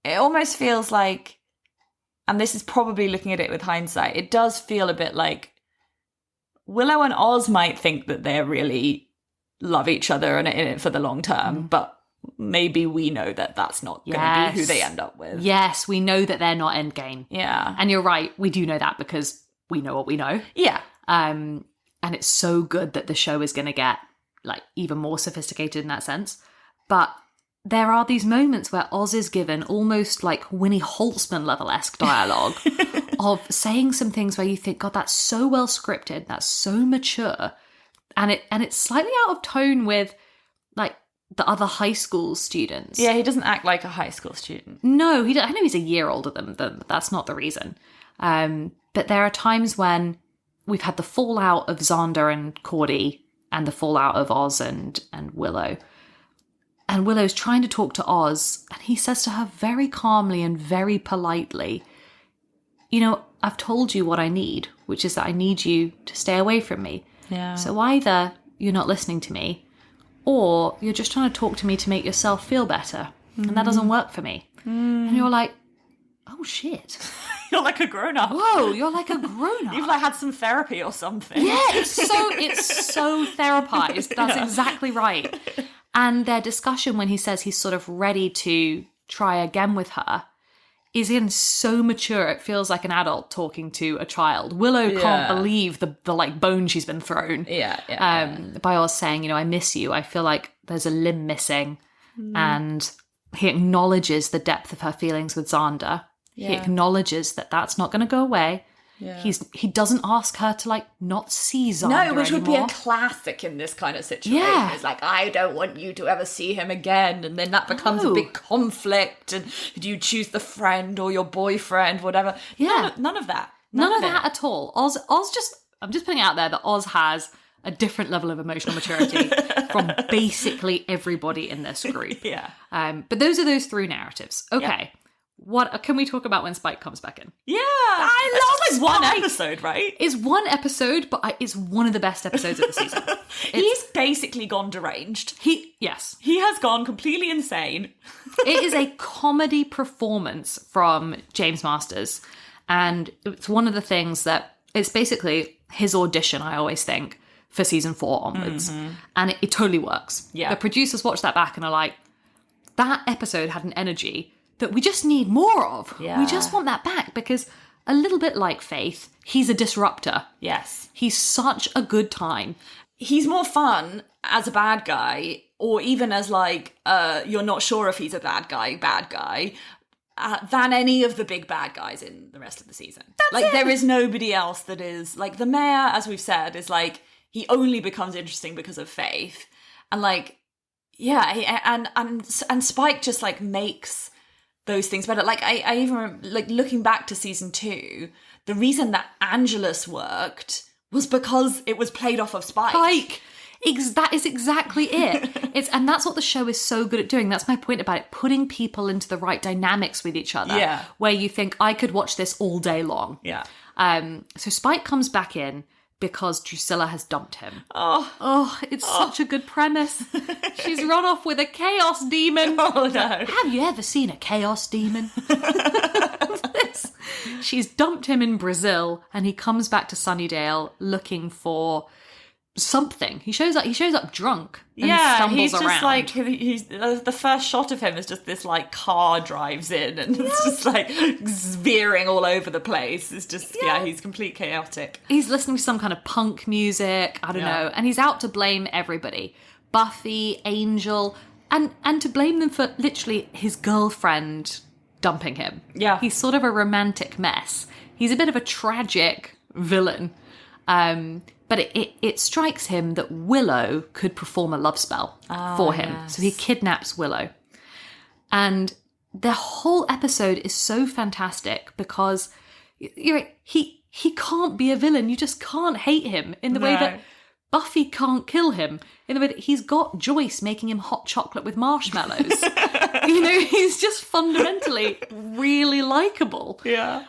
almost feels like, and this is probably looking at it with hindsight, it does feel a bit like Willow and Oz might think that they really love each other and are in it for the long term, but maybe we know that that's not going to be who they end up with. Yes, we know that they're not endgame. Yeah. And you're right, we do know that because we know what we know. Yeah. And it's so good that the show is going to get like even more sophisticated in that sense. But there are these moments where Oz is given almost like Winnie Holtzman level-esque dialogue of saying some things where you think, God, that's so well scripted, that's so mature. And it's slightly out of tone with like the other high school students. Yeah, he doesn't act like a high school student. No, I know he's a year older than them, but that's not the reason. But there are times when we've had the fallout of Xander and Cordy and the fallout of Oz and Willow. And Willow's trying to talk to Oz, and he says to her very calmly and very politely, you know, I've told you what I need, which is that I need you to stay away from me. Yeah. So either you're not listening to me, or you're just trying to talk to me to make yourself feel better. And that doesn't work for me. And you're like, oh shit. You're like a grown-up. Whoa, you're like a grown-up. You've like had some therapy or something. Yeah, it's so therapized. That's exactly right. And their discussion when he says he's sort of ready to try again with her is in so mature. It feels like an adult talking to a child. Willow can't believe the like bone she's been thrown. By Oz saying, you know, I miss you. I feel like there's a limb missing. And he acknowledges the depth of her feelings with Xander. He acknowledges that that's not going to go away. Yeah. He doesn't ask her to like not see Xander No, which would be anymore. a classic in this kind of situation. Yeah. It's like, I don't want you to ever see him again. And then that becomes a big conflict. And do you choose the friend or your boyfriend, whatever? Yeah. None of that. None of that at all. Oz just, I'm just putting it out there that Oz has a different level of emotional maturity from basically everybody in this group. Yeah. But those are those three narratives. Okay. Yeah. What can we talk about when Spike comes back in? Yeah, I love like one episode, right? It's one episode, but it's one of the best episodes of the season. He's basically gone deranged. Yes, he has gone completely insane. It is a comedy performance from James Masters, and it's one of the things that it's basically his audition. I always think for season 4 onwards, and it totally works. Yeah, the producers watch that back and are like, that episode had an energy that we just need more of. Yeah. We just want that back because a little bit like Faith, he's a disruptor. Yes. He's such a good time. He's more fun as a bad guy or even as like, you're not sure if he's a bad guy, than any of the big bad guys in the rest of the season. There is nobody else that is like the mayor, as we've said, is like he only becomes interesting because of Faith, and like and Spike just like makes those things better. Like I even remember, like looking back to season 2, the reason that Angelus worked was because it was played off of Spike. That is exactly it. And that's what the show is so good at doing. That's my point about it, putting people into the right dynamics with each other. Yeah. Where you think, I could watch this all day long. Yeah. So Spike comes back in because Drusilla has dumped him. It's such a good premise. She's run off with a chaos demon. Oh no. Have you ever seen a chaos demon? She's dumped him in Brazil, and he comes back to Sunnydale looking for something. He shows up drunk and stumbles he's just around. like he's the first shot of him is just this like car drives in and it's just like veering all over the place. It's just he's complete chaotic. He's listening to some kind of punk music, I don't know, and he's out to blame everybody. Buffy, Angel, and to blame them for literally his girlfriend dumping him. Yeah. He's sort of a romantic mess. He's a bit of a tragic villain. But it strikes him that Willow could perform a love spell for him. Yes. So he kidnaps Willow. And the whole episode is so fantastic because he can't be a villain. You just can't hate him in the way that Buffy can't kill him, in the way that he's got Joyce making him hot chocolate with marshmallows. He's just fundamentally really likable. Yeah.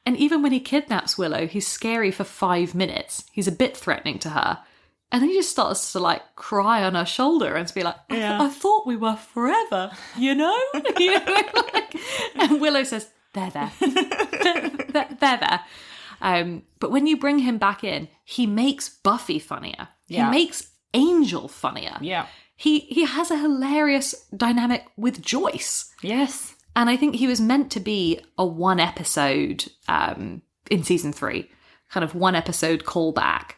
And even when he kidnaps Willow, he's scary for 5 minutes. He's a bit threatening to her. And then he just starts to like cry on her shoulder and to be like, I thought we were forever, you know? And Willow says, there. There. But when you bring him back in, he makes Buffy funnier. Yeah. He makes Angel funnier. Yeah. He has a hilarious dynamic with Joyce. Yes. And I think he was meant to be a one episode in season 3, kind of one episode callback.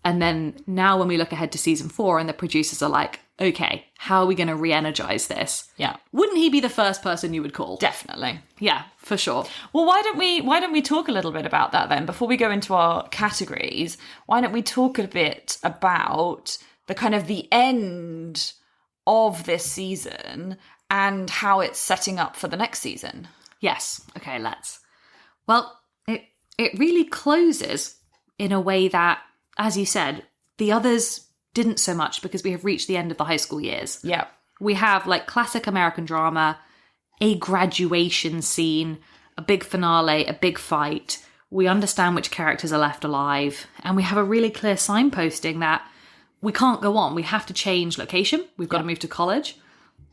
And then now when we look ahead to season 4 and the producers are like, okay, how are we going to re-energize this? Yeah. Wouldn't he be the first person you would call? Definitely. Yeah, for sure. Well, why don't we talk a little bit about that then? Before we go into our categories, why don't we talk a bit about the kind of the end of this season and how it's setting up for the next season? Yes. Okay, let's. Well, it really closes in a way that, as you said, the others didn't so much because we have reached the end of the high school years. Yeah. We have like classic American drama, a graduation scene, a big finale, a big fight. We understand which characters are left alive, and we have a really clear signposting that we can't go on. We have to change location. We've got to move to college.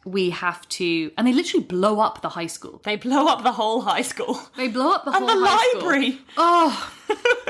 We have to, and they literally blow up the high school. They blow up the whole high school. They blow up the whole and the high school. library. Oh,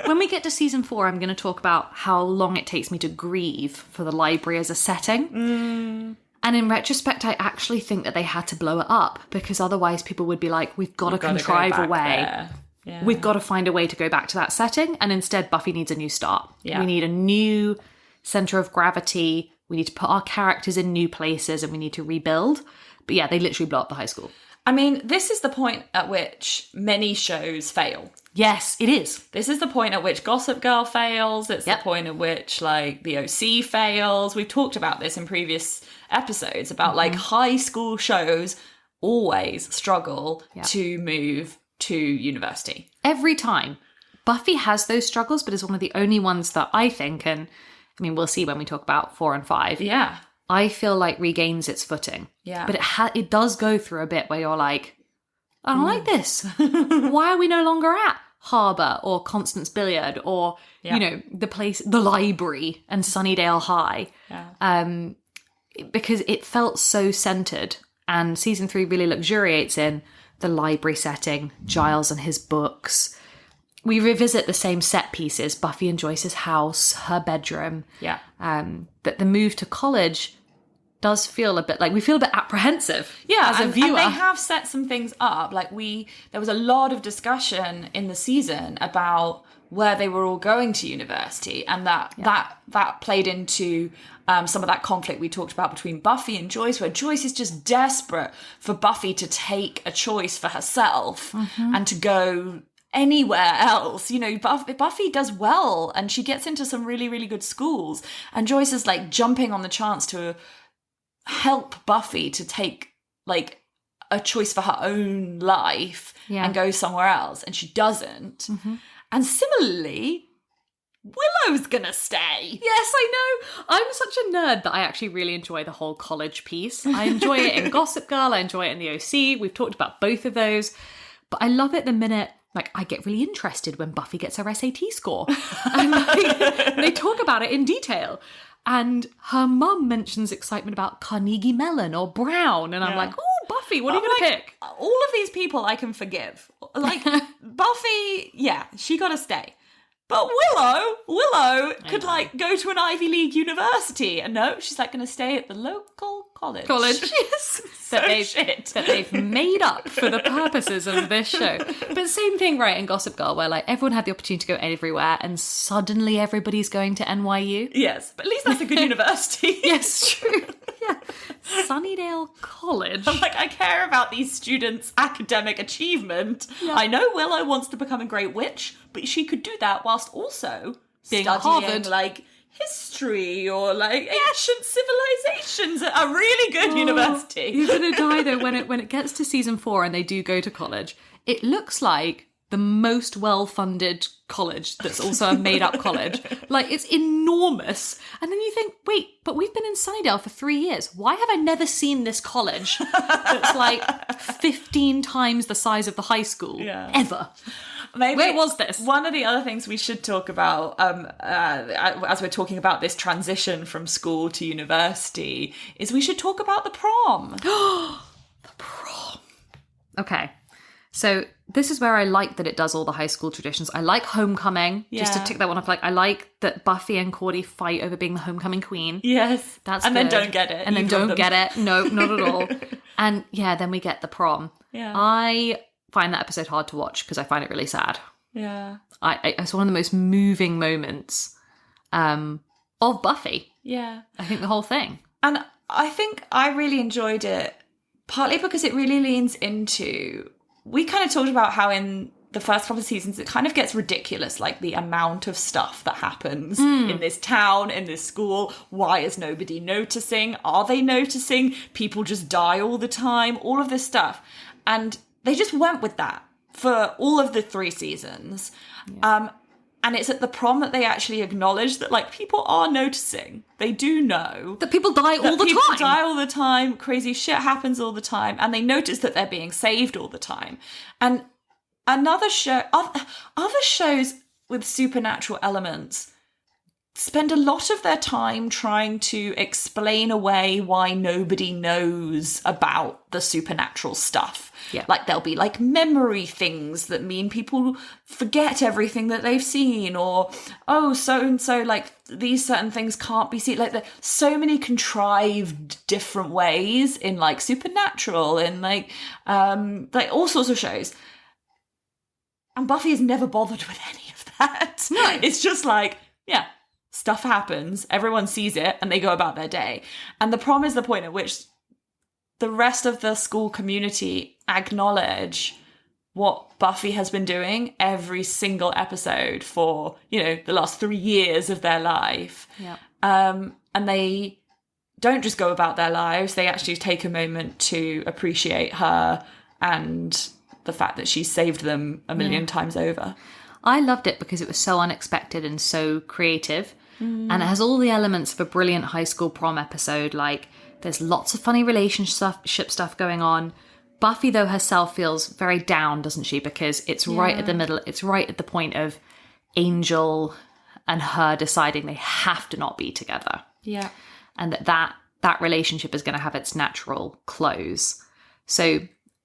when we get to season 4, I'm going to talk about how long it takes me to grieve for the library as a setting. And in retrospect, I actually think that they had to blow it up because otherwise people would be like, we've got to contrive a way. Yeah. We've got to find a way to go back to that setting. And instead, Buffy needs a new start. Yeah. We need a new center of gravity. We need to put our characters in new places and we need to rebuild. But yeah, they literally blow up the high school. I mean, this is the point at which many shows fail. Yes, it is. This is the point at which Gossip Girl fails. It's the point at which, like, the OC fails. We've talked about this in previous episodes about, like, high school shows always struggle to move to university. Every time. Buffy has those struggles, but is one of the only ones that I think, and I mean, we'll see when we talk about 4 and 5. Yeah. I feel like regains its footing. Yeah. But it does go through a bit where you're like, I don't like this. Why are we no longer at Harbour or Constance Billiard or, you know, the library and Sunnydale High? Yeah. Because it felt so centred, and season 3 really luxuriates in the library setting, Giles and his books. We revisit the same set pieces, Buffy and Joyce's house, her bedroom. Yeah. But the move to college does feel a bit like, we feel a bit apprehensive as a and viewer. And they have set some things up. Like there was a lot of discussion in the season about where they were all going to university, and that played into some of that conflict we talked about between Buffy and Joyce, where Joyce is just desperate for Buffy to take a choice for herself and to go anywhere else. You know, Buffy does well and she gets into some really, really good schools, and Joyce is like jumping on the chance to help Buffy to take like a choice for her own life and go somewhere else, and she doesn't. And similarly, Willow's gonna stay. Yes, I know. I'm such a nerd that I actually really enjoy the whole college piece. I enjoy it in Gossip Girl, I enjoy it in the OC. We've talked about both of those. But I love it the minute, like, I get really interested when Buffy gets her SAT score. And like, they talk about it in detail. And her mum mentions excitement about Carnegie Mellon or Brown. And I'm like, oh, Buffy, what are you going to pick? All of these people I can forgive. Like, Buffy, yeah, she got to stay. But Willow could, like, go to an Ivy League university. And no, she's, like, going to stay at the local college. Yes. that they've made up for the purposes of this show. But same thing, right, in Gossip Girl, where, like, everyone had the opportunity to go everywhere and suddenly everybody's going to NYU. Yes, but at least that's a good university. Yes, true. Yeah. Sunnydale College. I'm like, I care about these students' academic achievement. Yeah. I know Willow wants to become a great witch, but she could do that whilst also being studying, Harvard, like, history or, like, ancient civilizations at a really good university. You're going to die, though, when it gets to season 4 and they do go to college. It looks like the most well-funded college that's also a made-up college. Like, it's enormous. And then you think, wait, but we've been in Sunnydale for 3 years. Why have I never seen this college that's like 15 times the size of the high school ever? Maybe where was this? One of the other things we should talk about as we're talking about this transition from school to university is we should talk about the prom. The prom. Okay. So this is where I like that it does all the high school traditions. I like homecoming, just to tick that one off. Like, I like that Buffy and Cordy fight over being the homecoming queen. Yes. That's and good. Then don't get it. And then don't get it. No, not at all. And yeah, then we get the prom. Yeah. I find that episode hard to watch because I find it really sad. Yeah. It's one of the most moving moments of Buffy. Yeah. I think the whole thing. And I think I really enjoyed it, partly because it really leans into... We kind of talked about how in the first couple of seasons it kind of gets ridiculous, like the amount of stuff that happens in this town, in this school. Why is nobody noticing? Are they noticing? People just die all the time, all of this stuff. And they just went with that for all of the 3 seasons. Yeah. And it's at the prom that they actually acknowledge that, like, people are noticing. They do know. That people die all the time. People die all the time. Crazy shit happens all the time. And they notice that they're being saved all the time. And other shows with supernatural elements spend a lot of their time trying to explain away why nobody knows about the supernatural stuff. Yeah. Like, there'll be, like, memory things that mean people forget everything that they've seen, or, oh, so-and-so, like, these certain things can't be seen. Like, so many contrived different ways in, like, Supernatural and, like all sorts of shows. And Buffy is never bothered with any of that. No. It's just like, yeah, stuff happens, everyone sees it, and they go about their day. And the prom is the point at which the rest of the school community acknowledge what Buffy has been doing every single episode for, the last 3 years of their life. Yeah. And they don't just go about their lives, they actually take a moment to appreciate her and the fact that she saved them a million times over. I loved it because it was so unexpected and so creative. And it has all the elements of a brilliant high school prom episode. Like, there's lots of funny relationship stuff going on. Buffy, though, herself feels very down, doesn't she? Because it's right at the middle. It's right at the point of Angel and her deciding they have to not be together. Yeah. And that relationship is going to have its natural close. So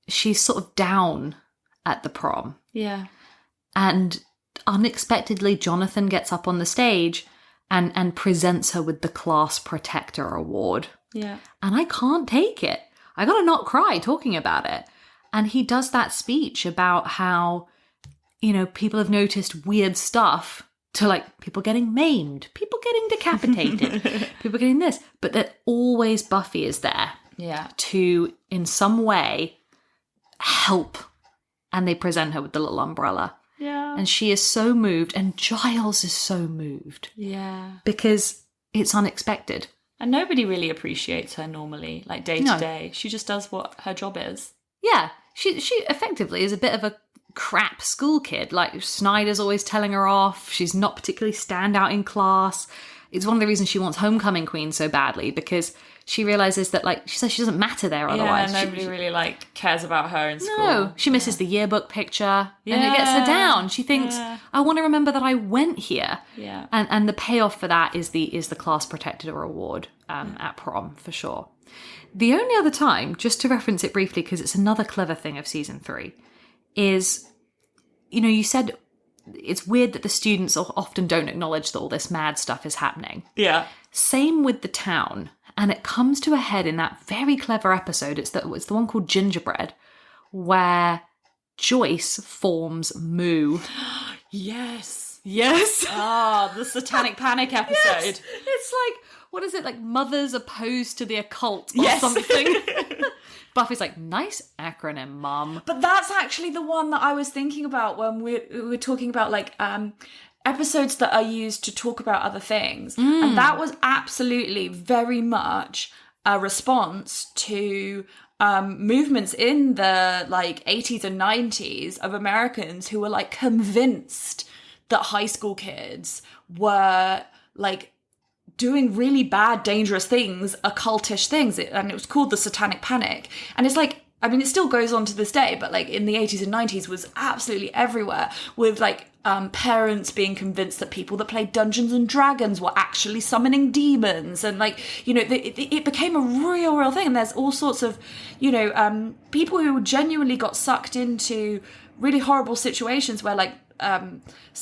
she's sort of down at the prom. Yeah. And unexpectedly, Jonathan gets up on the stage and presents her with the Class Protector Award. Yeah. And I can't take it. I gotta not cry talking about it. And he does that speech about how people have noticed weird stuff to like people getting maimed, people getting decapitated, people getting this, but that always Buffy is there to, in some way, help. And they present her with the little umbrella. Yeah. And she is so moved, and Giles is so moved. Yeah. Because it's unexpected. And nobody really appreciates her normally, like day to day. She just does what her job is. Yeah. She effectively is a bit of a crap school kid. Like, Snyder's always telling her off. She's not particularly standout in class. It's one of the reasons she wants homecoming queen so badly, because she realizes that, like, she says she doesn't matter there otherwise. Yeah, nobody really, like, cares about her in school. No, she misses the yearbook picture, and it gets her down. She thinks, I want to remember that I went here. Yeah. And the payoff for that is the class protector award at prom, for sure. The only other time, just to reference it briefly, because it's another clever thing of season 3, is, you said it's weird that the students often don't acknowledge that all this mad stuff is happening. Yeah. Same with the town. And it comes to a head in that very clever episode. It's the one called Gingerbread, where Joyce forms Moo. Yes. Yes. Ah, the Satanic Panic episode. Yes. It's like, what is it, like mothers opposed to the occult or something? Buffy's like, nice acronym, Mum. But that's actually the one that I was thinking about when we were talking about, like, episodes that are used to talk about other things. And that was absolutely very much a response to movements in the, like, 80s and 90s of Americans who were, like, convinced that high school kids were, like, doing really bad, dangerous things, occultish things, and it was called the Satanic Panic. And it's like, I mean, it still goes on to this day, but like in the 80s and 90s was absolutely everywhere, with like parents being convinced that people that played Dungeons and Dragons were actually summoning demons, and like, it became a real thing. And there's all sorts of, people who genuinely got sucked into really horrible situations where, like,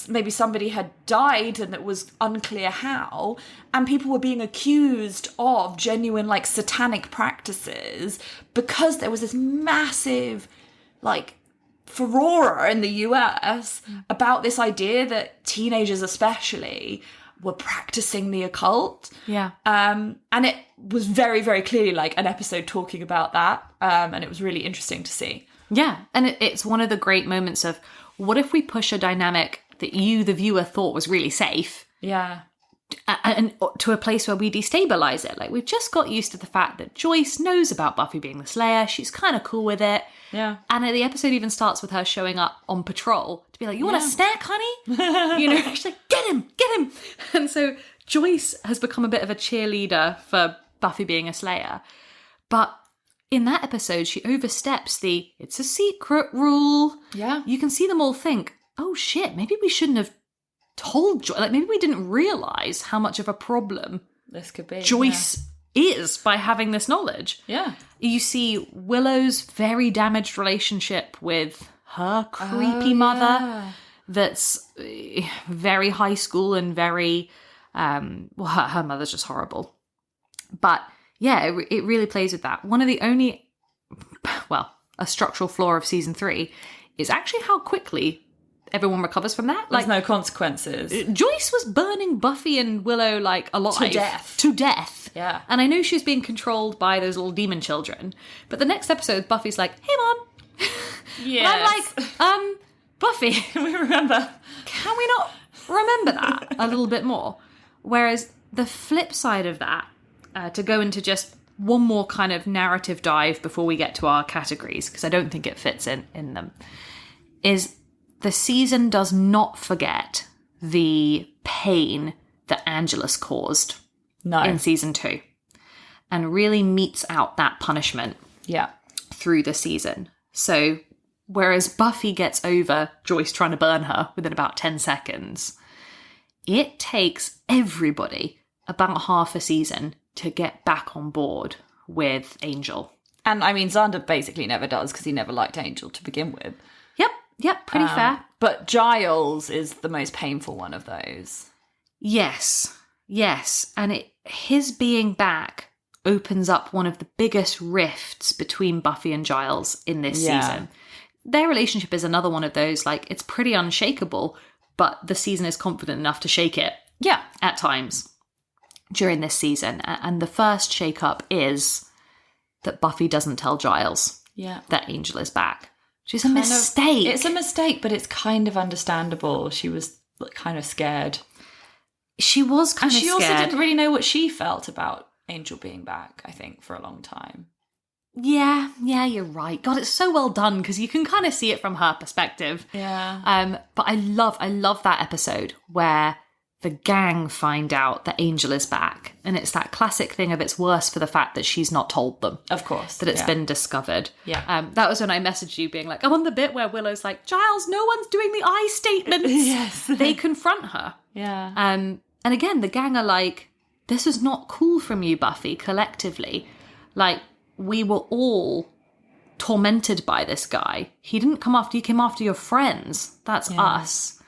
maybe somebody had died and it was unclear how, and people were being accused of genuine, like, satanic practices because there was this massive, like, furore in the US about this idea that teenagers especially were practicing the occult. Yeah. And it was very, very clearly like an episode talking about that, and it was really interesting to see. Yeah, and it's one of the great moments of, what if we push a dynamic that you, the viewer, thought was really safe, and to a place where we destabilize it? Like, we've just got used to the fact that Joyce knows about Buffy being the Slayer. She's kind of cool with it. Yeah. And the episode even starts with her showing up on patrol to be like, you want a snack, honey? She's like, get him. And so Joyce has become a bit of a cheerleader for Buffy being a Slayer. But in that episode, she oversteps the "it's a secret" rule. Yeah. You can see them all think, oh shit, maybe we shouldn't have told Joyce. Like, maybe we didn't realise how much of a problem This could be Joyce is by having this knowledge. Yeah. You see Willow's very damaged relationship with her creepy mother that's very high school and very, her mother's just horrible. But yeah, it really plays with that. One of the only, a structural flaw of season 3 is actually how quickly everyone recovers from that. There's no consequences. Joyce was burning Buffy and Willow, like, alive. To death. Yeah. And I know she was being controlled by those little demon children, but the next episode, Buffy's like, hey, Mom. Yeah. I'm like, Buffy. Can we remember? Can we not remember that a little bit more? Whereas the flip side of that, to go into just one more kind of narrative dive before we get to our categories, because I don't think it fits in them, is the season does not forget the pain that Angelus caused in season 2, and really metes out that punishment through the season. So whereas Buffy gets over Joyce trying to burn her within about 10 seconds, it takes everybody about half a season to get back on board with Angel. And I mean, Xander basically never does, because he never liked Angel to begin with. Yep, pretty fair. But Giles is the most painful one of those. Yes. And his being back opens up one of the biggest rifts between Buffy and Giles in this season. their relationship is another one of those, like, it's pretty unshakable, but the season is confident enough to shake it. Yeah. At times during this season. And the first shake-up is that Buffy doesn't tell Giles that Angel is back. Which is a mistake. It's a mistake, but it's kind of understandable. She was kind of scared. She was kind of scared. And she also didn't really know what she felt about Angel being back, I think, for a long time. Yeah, you're right. God, it's so well done because you can kind of see it from her perspective. Yeah. But I love that episode where the gang find out that Angel is back. And it's that classic thing of it's worse for the fact that she's not told them. Of course. That it's been discovered. Yeah. That was when I messaged you being like, I'm on the bit where Willow's like, Giles, no one's doing the I statements. Yes. They confront her. Yeah. And again, the gang are like, this is not cool from you, Buffy, collectively. Like, we were all tormented by this guy. He didn't come after you, he came after your friends. That's us.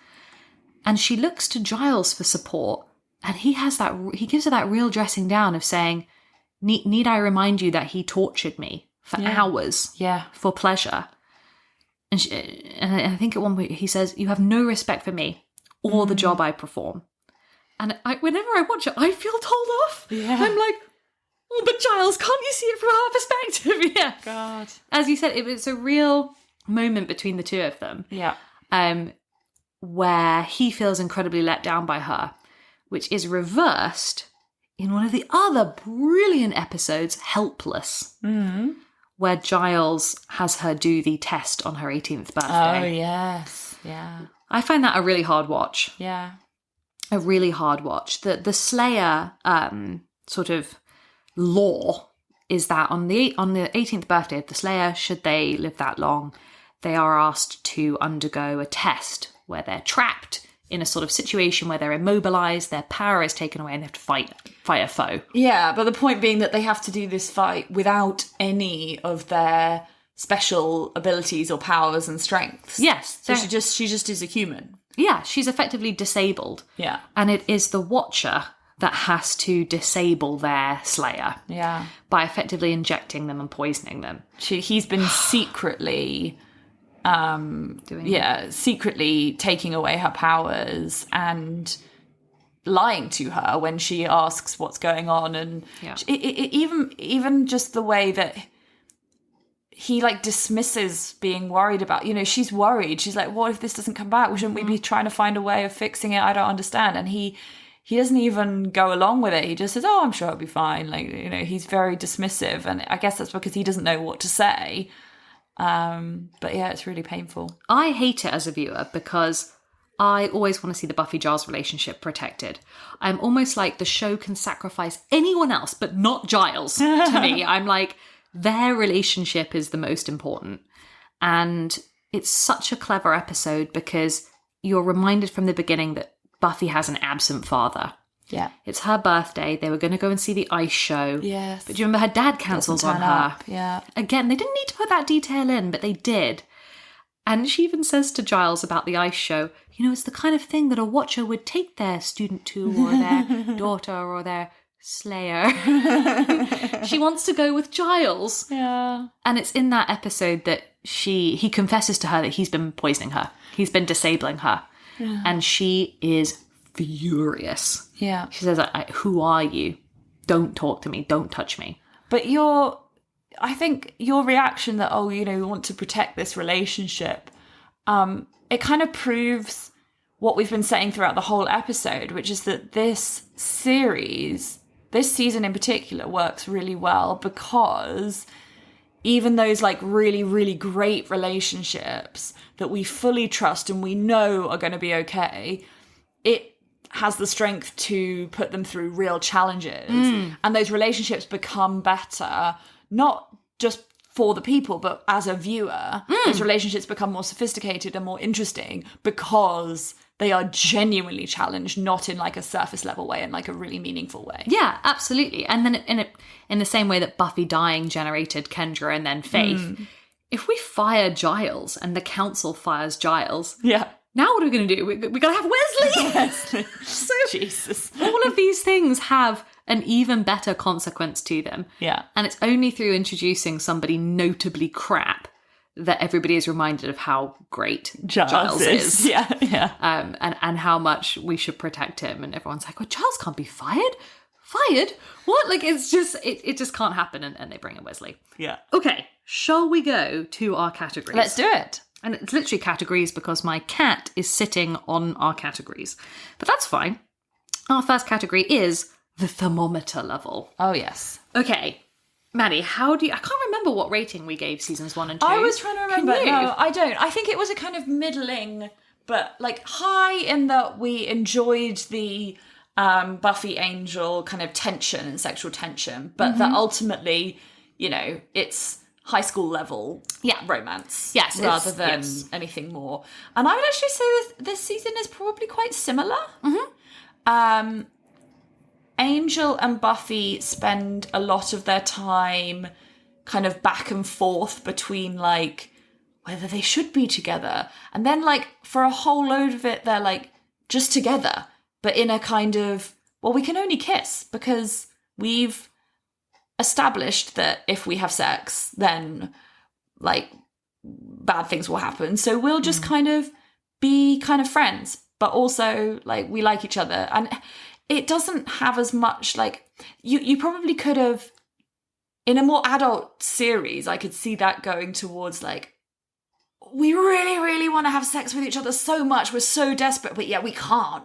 And she looks to Giles for support, and he gives her that real dressing down of saying, need I remind you that he tortured me for hours for pleasure? And I think at one point he says, you have no respect for me or the job I perform. And whenever I watch it, I feel told off. Yeah. I'm like, oh, but Giles, can't you see it from our perspective? Yeah. God. As you said, it's a real moment between the two of them. Yeah. Where he feels incredibly let down by her, which is reversed in one of the other brilliant episodes, Helpless, where Giles has her do the test on her 18th birthday. Oh, yes. Yeah. I find that a really hard watch. Yeah. A really hard watch. The Slayer sort of law is that on the 18th birthday of the Slayer, should they live that long, they are asked to undergo a test where they're trapped in a sort of situation where they're immobilized, their power is taken away, and they have to fight a foe. Yeah, but the point being that they have to do this fight without any of their special abilities or powers and strengths. Yes. So she just is a human. Yeah, she's effectively disabled. Yeah. And it is the Watcher that has to disable their Slayer. Yeah. By effectively injecting them and poisoning them. He's been secretly secretly taking away her powers and lying to her when she asks what's going on, and even just the way that he like dismisses being worried about, she's worried, she's like, what if this doesn't come back, shouldn't we be trying to find a way of fixing it? I don't understand. And he doesn't even go along with it. He just says, oh, I'm sure it'll be fine. Like, he's very dismissive, and I guess that's because he doesn't know what to say. But yeah, it's really painful. I hate it as a viewer because I always want to see the Buffy Giles relationship protected. I'm almost like the show can sacrifice anyone else but not Giles to me. I'm like, their relationship is the most important. And it's such a clever episode because you're reminded from the beginning that Buffy has an absent father. Yeah. It's her birthday. They were going to go and see the ice show. Yes. But do you remember her dad cancels on her? Up. Yeah. Again, they didn't need to put that detail in, but they did. And she even says to Giles about the ice show, it's the kind of thing that a Watcher would take their student to, or their daughter, or their Slayer. She wants to go with Giles. Yeah. And it's in that episode that he confesses to her that he's been poisoning her. He's been disabling her. Yeah. And she is furious. Yeah. She says, who are you? Don't talk to me. Don't touch me. But I think your reaction that, we want to protect this relationship, it kind of proves what we've been saying throughout the whole episode, which is that this series, this season in particular, works really well because even those like really, really great relationships that we fully trust and we know are going to be okay, it has the strength to put them through real challenges. And those relationships become better, not just for the people, but as a viewer, those relationships become more sophisticated and more interesting because they are genuinely challenged, not in like a surface level way, in like a really meaningful way. Yeah, absolutely. And then in the same way that Buffy dying generated Kendra and then Faith, if we fire Giles and the council fires Giles, now what are we going to do? We're going to have Wesley. So Jesus. All of these things have an even better consequence to them. Yeah. And it's only through introducing somebody notably crap that everybody is reminded of how great Giles is. Yeah. And how much we should protect him. And everyone's like, well, Giles can't be fired. Fired? What? Like, it's just, it just can't happen. And they bring in Wesley. Yeah. Okay, shall we go to our categories? Let's do it. And it's literally categories because my cat is sitting on our categories. But that's fine. Our first category is the thermometer level. Oh, yes. Okay. Maddie, I can't remember what rating we gave seasons 1 and 2. I was trying to remember. Can you? No, I don't. I think it was a kind of middling, but like high in that we enjoyed the Buffy Angel kind of tension and sexual tension, but that ultimately, you know, it's high school level romance. Yes. Rather than anything more. And I would actually say this season is probably quite similar. Angel and Buffy spend a lot of their time kind of back and forth between like whether they should be together. And then like for a whole load of it, they're like just together, but in a kind of, well, we can only kiss because we've established that if we have sex, then like bad things will happen. So we'll just kind of be kind of friends, but also like we like each other. And it doesn't have as much like you probably could have in a more adult series. I could see that going towards like we really, really want to have sex with each other so much. We're so desperate, but yeah, we can't.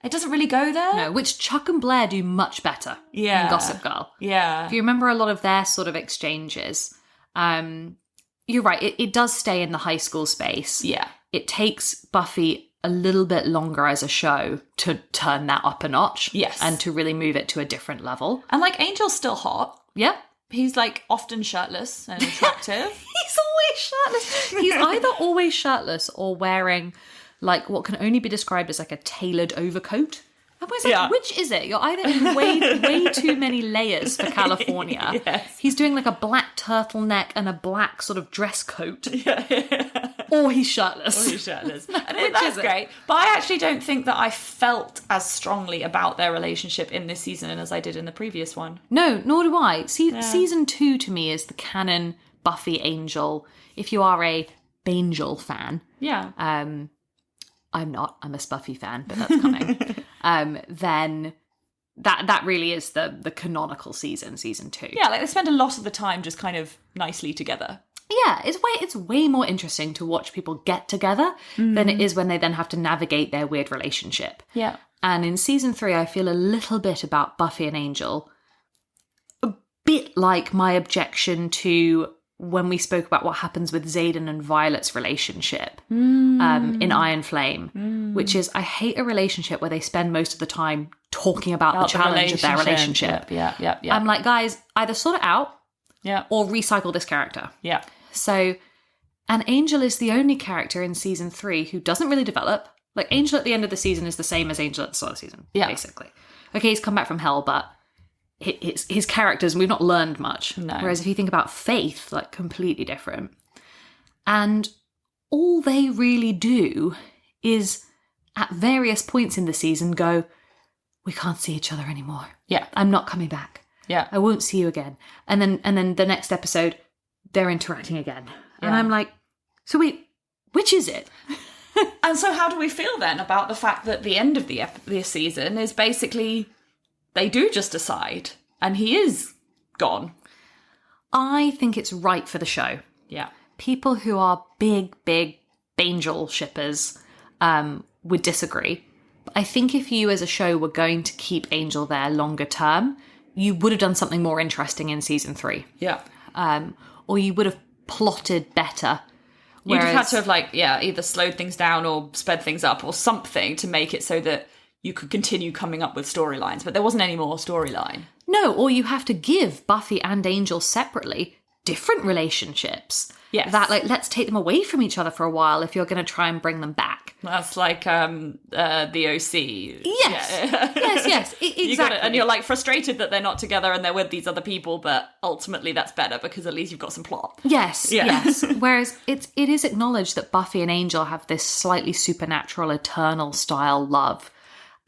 It doesn't really go there. No, which Chuck and Blair do much better in Gossip Girl. Yeah. If you remember a lot of their sort of exchanges, you're right, it does stay in the high school space. Yeah. It takes Buffy a little bit longer as a show to turn that up a notch. Yes. And to really move it to a different level. And like Angel's still hot. Yeah. He's like often shirtless and attractive. He's always shirtless. He's either always shirtless or wearing like what can only be described as like a tailored overcoat. I was like, which is it? You're either in way too many layers for California. Yes. He's doing like a black turtleneck and a black sort of dress coat. Or he's shirtless. And that's great. But I actually don't think that I felt as strongly about their relationship in this season as I did in the previous one. No, nor do I. Season 2 to me is the canon Buffy Angel. If you are a Bangel fan. Yeah. I'm not. I'm a Buffy fan, but that's coming. Then that really is the canonical season 2. Yeah, like they spend a lot of the time just kind of nicely together. Yeah, it's way more interesting to watch people get together than it is when they then have to navigate their weird relationship. Yeah. And in season 3, I feel a little bit about Buffy and Angel, a bit like my objection to when we spoke about what happens with Xaden and Violet's relationship in Iron Flame, which is I hate a relationship where they spend most of the time talking about the challenge of their relationship. Yeah. I'm like, guys, either sort it out or recycle this character. Yeah. So, and Angel is the only character in season 3 who doesn't really develop. Like, Angel at the end of the season is the same as Angel at the start of the season, basically. Okay, he's come back from hell, but his characters, we've not learned much. No. Whereas if you think about Faith, like, completely different. And all they really do is, at various points in the season, go, we can't see each other anymore. Yeah. I'm not coming back. Yeah. I won't see you again. And then the next episode, they're interacting again. And I'm like, so wait, which is it? And so how do we feel then about the fact that the end of this season is basically they do just decide and he is gone? I think it's right for the show. Yeah. People who are big Angel shippers would disagree. I think if you as a show were going to keep Angel there longer term, you would have done something more interesting in season 3. Yeah. Or you would have plotted better. You'd have had to have either slowed things down or sped things up or something to make it so that you could continue coming up with storylines. But there wasn't any more storyline. No, or you have to give Buffy and Angel separately different relationships. Yes. That, let's take them away from each other for a while if you're going to try and bring them back. That's like the OC. Yes. Exactly. And you're frustrated that they're not together and they're with these other people, but ultimately that's better because at least you've got some plot. Yes. Whereas it is acknowledged that Buffy and Angel have this slightly supernatural, eternal style love.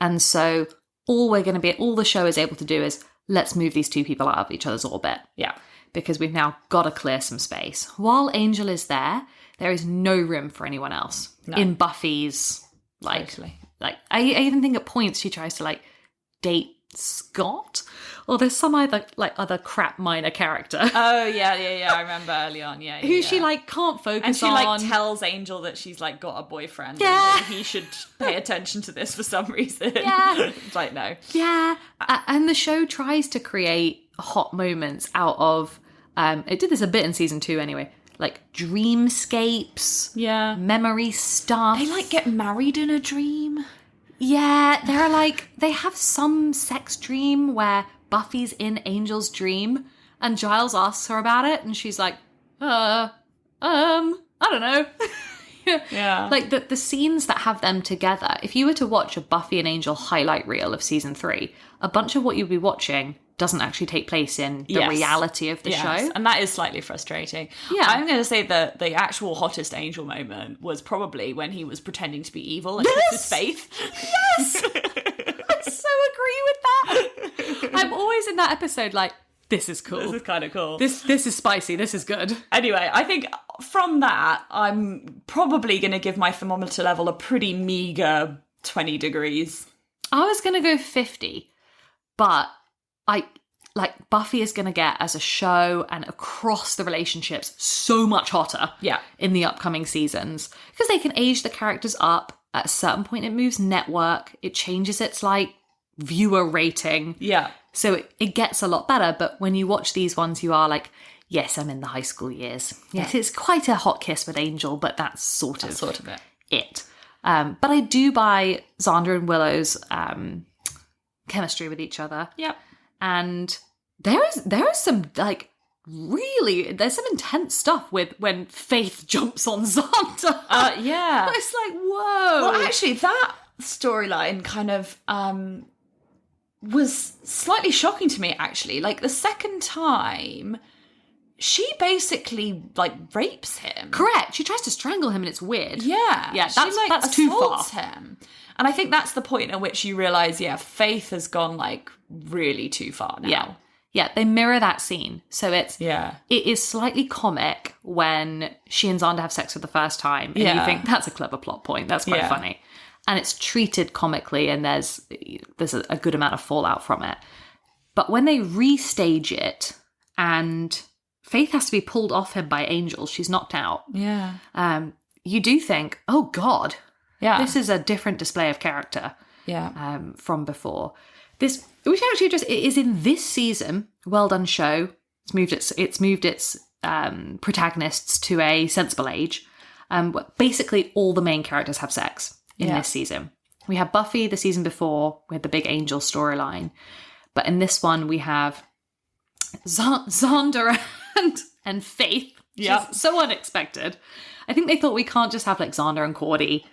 And so all the show is able to do is let's move these two people out of each other's orbit. Yeah. because we've now got to clear some space. While Angel is there is no room for anyone else in Buffy's, Totally. I even think at points she tries to, like, date Scott, or there's some other crap minor character. Oh yeah, I remember early on, who she like can't focus on, and she like tells Angel that she's like got a boyfriend, and that he should pay attention to this for some reason. It's like, no. And the show tries to create hot moments out of it did this a bit in season 2 anyway, like dreamscapes, memory stuff. They like get married in a dream. Yeah, they have some sex dream where Buffy's in Angel's dream and Giles asks her about it and she's like, I don't know. Yeah. Like the scenes that have them together, if you were to watch a Buffy and Angel highlight reel of season 3, a bunch of what you'll be watching doesn't actually take place in the reality of the show. And that is slightly frustrating. Yeah. I'm going to say that the actual hottest Angel moment was probably when he was pretending to be evil and kept his faith. Yes! I so agree with that. I'm always in that episode like, this is cool. This is kind of cool. This is spicy. This is good. Anyway, I think from that, I'm probably going to give my thermometer level a pretty meager 20 degrees. I was going to go 50, but Buffy is going to get, as a show and across the relationships, so much hotter in the upcoming seasons because they can age the characters up. At a certain point, it moves network. It changes its, like, viewer rating. Yeah. So it gets a lot better. But when you watch these ones, you are like, yes, I'm in the high school years. Yes, it's quite a hot kiss with Angel, but that's sort of it. But I do buy Xander and Willow's chemistry with each other. Yep. And there is some, like, really, there's some intense stuff with when Faith jumps on Xander. Yeah. It's like, whoa. Well, actually, that storyline kind of was slightly shocking to me, actually. Like, the second time, she basically, like, rapes him. Correct. She tries to strangle him and it's weird. Yeah. Yeah, she, like, that's too far. assaults him. And I think that's the point at which you realise, Faith has gone, like, really too far now. Yeah, they mirror that scene. So it is slightly comic when she and Xander have sex for the first time. And you think, that's a clever plot point. That's quite funny. And it's treated comically and there's a good amount of fallout from it. But when they restage it and Faith has to be pulled off him by Angel, she's knocked out. Yeah. You do think, oh God, this is a different display of character from before. This, which actually it is in this season. Well done, show. It's moved its protagonists to a sensible age. Basically, all the main characters have sex in this season. We have Buffy the season before with the big Angel storyline, but in this one we have Xander and Faith. Yeah, so unexpected. I think they thought we can't just have like Xander and Cordy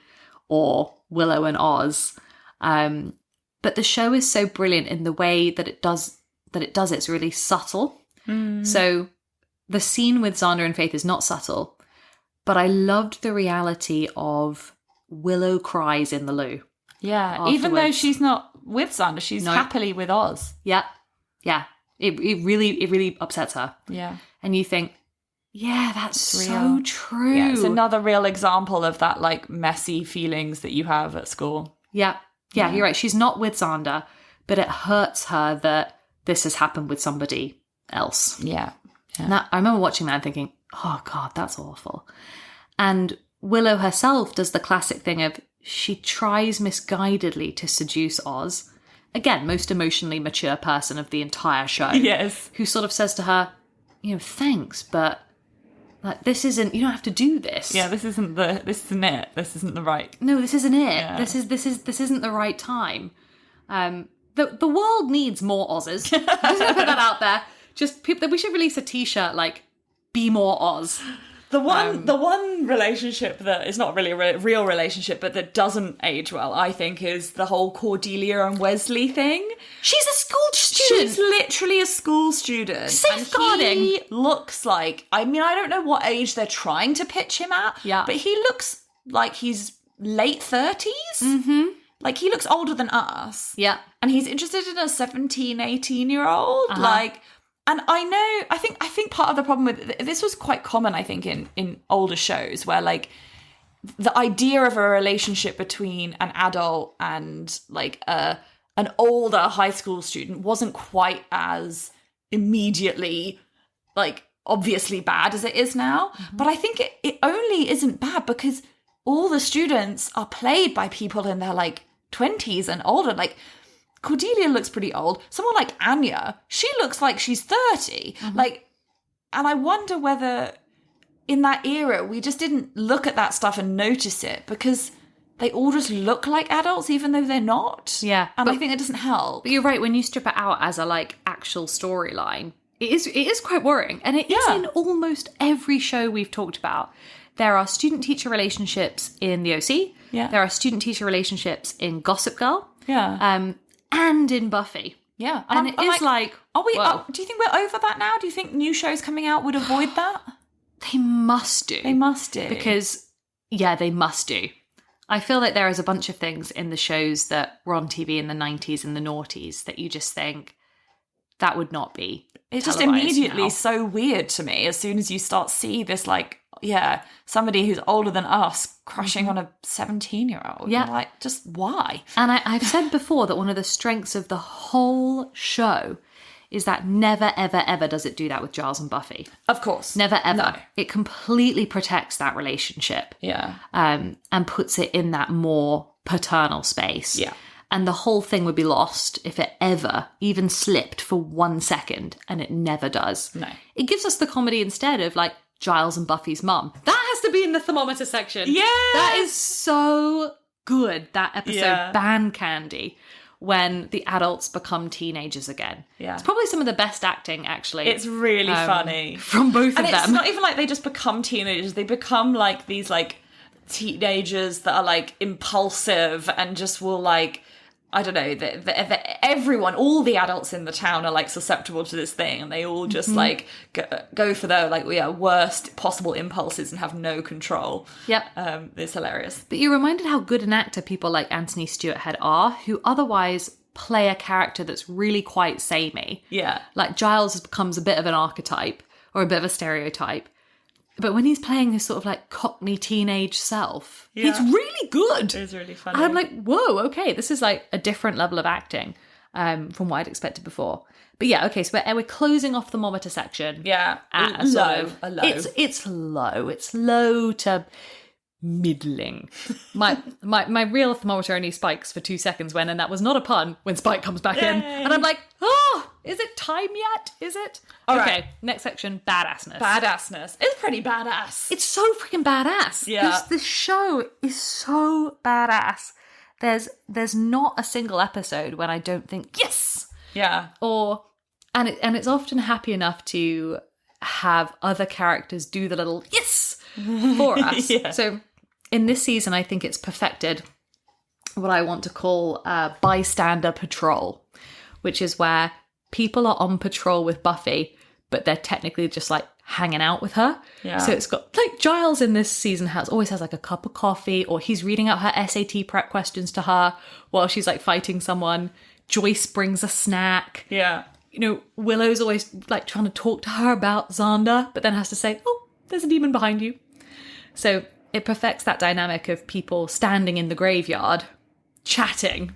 or Willow and Oz. But the show is so brilliant in the way that it does it's really subtle. So the scene with Xander and Faith is not subtle, but I loved the reality of Willow cries in the loo. Yeah, afterwards. Even though she's not with Xander, she's happily with Oz. Yeah. It really upsets her. Yeah. And you think, yeah, that's so true. Yeah, it's another real example of that, like, messy feelings that you have at school. Yeah, you're right. She's not with Xander, but it hurts her that this has happened with somebody else. Yeah. And I remember watching that and thinking, oh God, that's awful. And Willow herself does the classic thing of she tries misguidedly to seduce Oz. Again, most emotionally mature person of the entire show. Yes. Who sort of says to her, thanks, but like, this isn't, you don't have to do this. Yeah, this isn't it. This isn't the right. No, this isn't it. Yeah. This isn't the right time. The world needs more Oz's. I'm just gonna put that out there. Just people, we should release a t-shirt like "Be More Oz." The one relationship that is not really a real relationship, but that doesn't age well, I think, is the whole Cordelia and Wesley thing. She's a school student. She's literally a school student. Safeguarding. And he looks like, I don't know what age they're trying to pitch him at, but he looks like he's late 30s. Mm-hmm. Like, he looks older than us. Yeah. And he's interested in a 17, 18-year-old. Like, And I think part of the problem with this was quite common, I think, in older shows where like the idea of a relationship between an adult and like an older high school student wasn't quite as immediately like obviously bad as it is now. Mm-hmm. But I think it only isn't bad because all the students are played by people in their like 20s and older. Like Cordelia looks pretty old. Someone like Anya, she looks like she's 30. Mm-hmm. Like, and I wonder whether in that era we just didn't look at that stuff and notice it because they all just look like adults even though they're not. Yeah. And I think it doesn't help. But you're right, when you strip it out as a like actual storyline, it is quite worrying. And it is in almost every show we've talked about. There are student-teacher relationships in The OC. Yeah. There are student-teacher relationships in Gossip Girl. Yeah. And in Buffy. Yeah. And it is like, are we? Do you think we're over that now? Do you think new shows coming out would avoid that? They must do. They must do. Because, they must do. I feel like there is a bunch of things in the shows that were on TV in the 90s and the noughties that you just think that would not be. It's just immediately so weird to me as soon as you start see this like, somebody who's older than us crushing on a 17-year-old. Yeah. You're like, just why? And I've said before that one of the strengths of the whole show is that never, ever, ever does it do that with Giles and Buffy. Of course. Never, ever. No. It completely protects that relationship. Yeah. And puts it in that more paternal space. Yeah. And the whole thing would be lost if it ever even slipped for 1 second, and it never does. No. It gives us the comedy instead of like Giles and Buffy's mum. That has to be in the thermometer section. Yeah. That is so good, that episode, Band Candy, when the adults become teenagers again. Yeah. It's probably some of the best acting, actually. It's really funny. From both of them. And it's not even like they just become teenagers. They become like these like teenagers that are like impulsive and just will like, I don't know, everyone, all the adults in the town are like susceptible to this thing and they all just like go for their like worst possible impulses and have no control. Yep. It's hilarious. But you're reminded how good an actor people like Anthony Stewart Head are, who otherwise play a character that's really quite samey. Yeah. Like Giles becomes a bit of an archetype or a bit of a stereotype. But when he's playing his sort of like Cockney teenage self, he's really good. It's really funny. And I'm like, whoa, okay, this is like a different level of acting from what I'd expected before. But yeah, okay, so we're closing off the thermometer section. Yeah, at a low. It's low. It's low to middling. My real thermometer only spikes for 2 seconds and that was not a pun, when Spike comes back in. And I'm like, is it time yet? Is it? All okay, right. Next section, badassness. Badassness. It's pretty badass. It's so freaking badass. Yeah. This show is so badass. There's not a single episode when I don't think, yes! Yeah. And it's often happy enough to have other characters do the little yes for us. Yeah. So in this season, I think it's perfected what I want to call bystander patrol, which is where people are on patrol with Buffy, but they're technically just like hanging out with her. Yeah. So it's got like Giles in this season always has like a cup of coffee, or he's reading out her SAT prep questions to her while she's like fighting someone. Joyce brings a snack. Yeah. You know, Willow's always like trying to talk to her about Xander, but then has to say, oh, there's a demon behind you. So it perfects that dynamic of people standing in the graveyard, chatting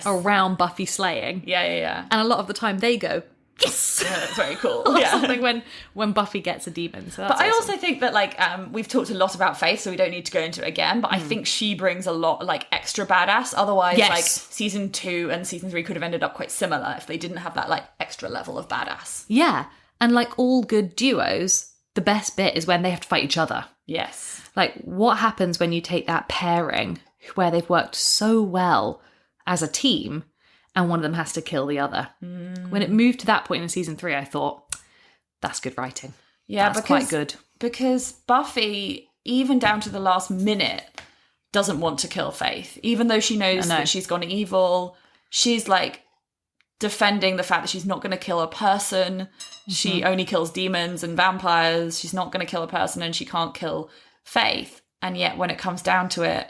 around Buffy slaying. Yeah. And a lot of the time they go, yes! Yeah, that's very cool. Or something when Buffy gets a demon. So that's but I awesome. also think that like we've talked a lot about Faith, so we don't need to go into it again, but I think she brings a lot like extra badass. Otherwise like season 2 and season 3 could have ended up quite similar if they didn't have that like extra level of badass. Yeah. And like all good duos, the best bit is when they have to fight each other. Yes. Like, what happens when you take that pairing where they've worked so well as a team and one of them has to kill the other? When it moved to that point in season 3, I thought, that's good writing. Yeah, that's quite good. Because Buffy, even down to the last minute, doesn't want to kill Faith. Even though she knows that she's gone evil, she's like defending the fact that she's not going to kill a person. She only kills demons and vampires. She's not going to kill a person, and she can't kill Faith. And yet when it comes down to it,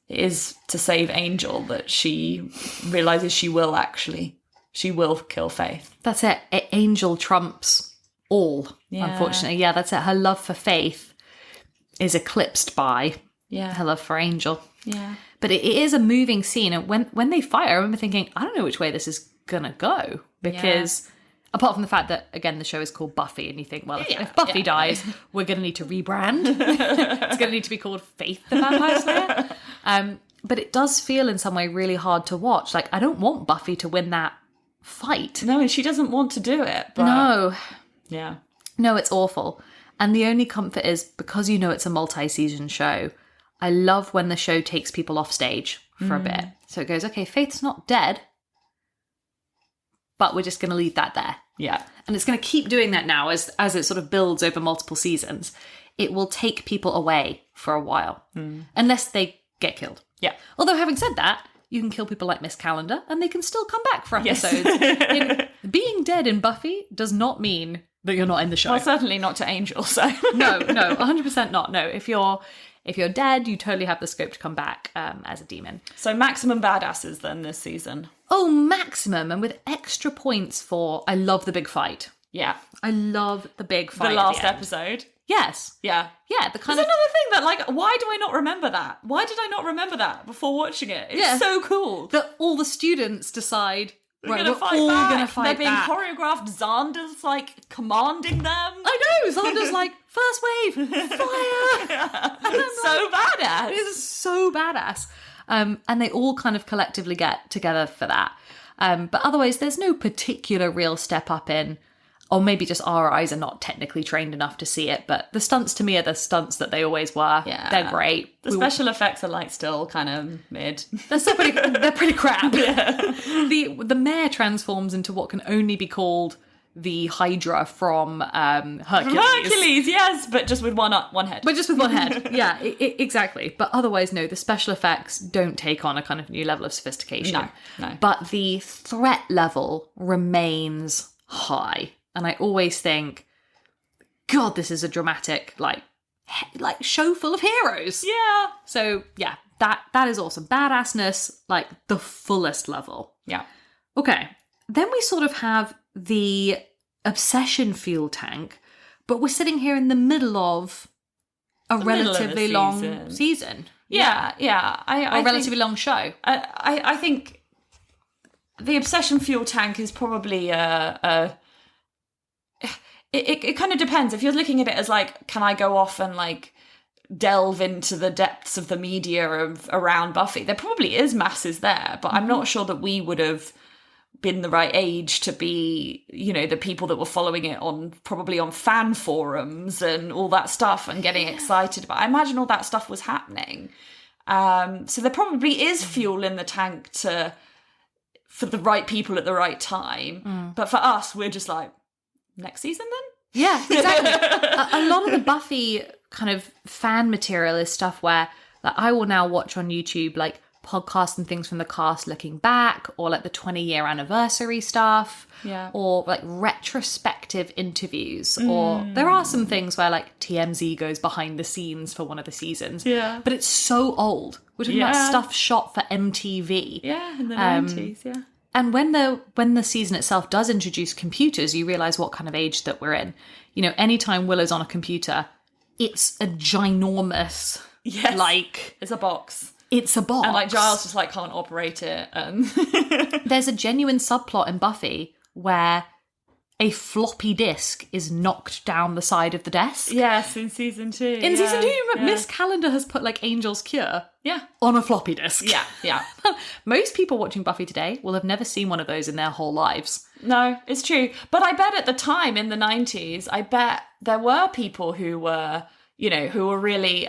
it is to save Angel that she realizes she will actually she will kill Faith. That's it. Angel trumps all, Yeah. unfortunately. Yeah, that's it. Her love for Faith is eclipsed by her love for Angel. Yeah. But it is a moving scene. And when they fight, I remember thinking, I don't know which way this is going to go. Because apart from the fact that, again, the show is called Buffy, and you think, well, if Buffy dies, we're going to need to rebrand. It's going to need to be called Faith the Vampire Slayer. But it does feel in some way really hard to watch. Like, I don't want Buffy to win that fight. No, and she doesn't want to do it. But No. Yeah. No, it's awful. And the only comfort is, because you know it's a multi-season show, I love when the show takes people off stage for a bit. So it goes, okay, Faith's not dead, but we're just going to leave that there. Yeah. And it's going to keep doing that now as it sort of builds over multiple seasons. It will take people away for a while, unless they get killed. Yeah. Although, having said that, you can kill people like Miss Calendar and they can still come back for episodes. Being dead in Buffy does not mean that you're not in the show. Well, certainly not to Angel, so. No, 100% not. No, if you're dead, you totally have the scope to come back as a demon. So maximum badasses then this season. Oh, maximum, and with extra points for I love the big fight. Yeah. I love the big fight. The last episode. Yes. Yeah. Yeah, the kind There's of... another thing that, like, why do I not remember that? Why did I not remember that before watching it? It's so cool. That all the students decide, We're right, gonna we're fight all back. going to fight They're being back. choreographed. Xander's, like, commanding them. I know, Xander's like, first wave, fire! It's so badass. It is so badass. And they all kind of collectively get together for that. But otherwise, there's no particular real step up in, or maybe just our eyes are not technically trained enough to see it, but the stunts to me are the stunts that they always were. Yeah. They're great. The special effects are, like, still kind of mid. They're pretty crap. Yeah. The mare transforms into what can only be called the Hydra from Hercules. Hercules, yes, but just with one head. But just with one head. Yeah, exactly. But otherwise, no, the special effects don't take on a kind of new level of sophistication. No. But the threat level remains high. And I always think, God, this is a dramatic, like show full of heroes. Yeah. So, yeah, that is awesome. Badassness, like, the fullest level. Yeah. Okay. Then we sort of have the obsession fuel tank, but we're sitting here in the middle of a relatively long season. Yeah. A relatively long show. I think the obsession fuel tank is probably it kind of depends. If you're looking at it as, like, can I go off and, like, delve into the depths of the media around Buffy? There probably is masses there, but I'm not sure that we would have been the right age to be, you know, the people that were following it probably on fan forums and all that stuff and getting excited about. I imagine all that stuff was happening. So there probably is fuel in the tank for the right people at the right time. But for us, we're just like, next season then? Yeah, exactly. a lot of the Buffy kind of fan material is stuff where, like, I will now watch on YouTube, like, podcasts and things from the cast looking back, or like the 20-year anniversary stuff, or like retrospective interviews, or there are some things where, like, TMZ goes behind the scenes for one of the seasons, but it's so old. We're talking about stuff shot for MTV. Yeah, in the 90s, yeah. And when the season itself does introduce computers, you realise what kind of age that we're in. You know, anytime Willow's on a computer, it's a ginormous, like... It's a box. It's a box. And, like, Giles just, like, can't operate it. And there's a genuine subplot in Buffy where a floppy disk is knocked down the side of the desk. Yes, in season 2. In season 2, Miss Calendar has put, like, Angel's Cure on a floppy disk. Yeah. Most people watching Buffy today will have never seen one of those in their whole lives. No, it's true. But I bet at the time, in the 90s, I bet there were people who were, you know, who were really...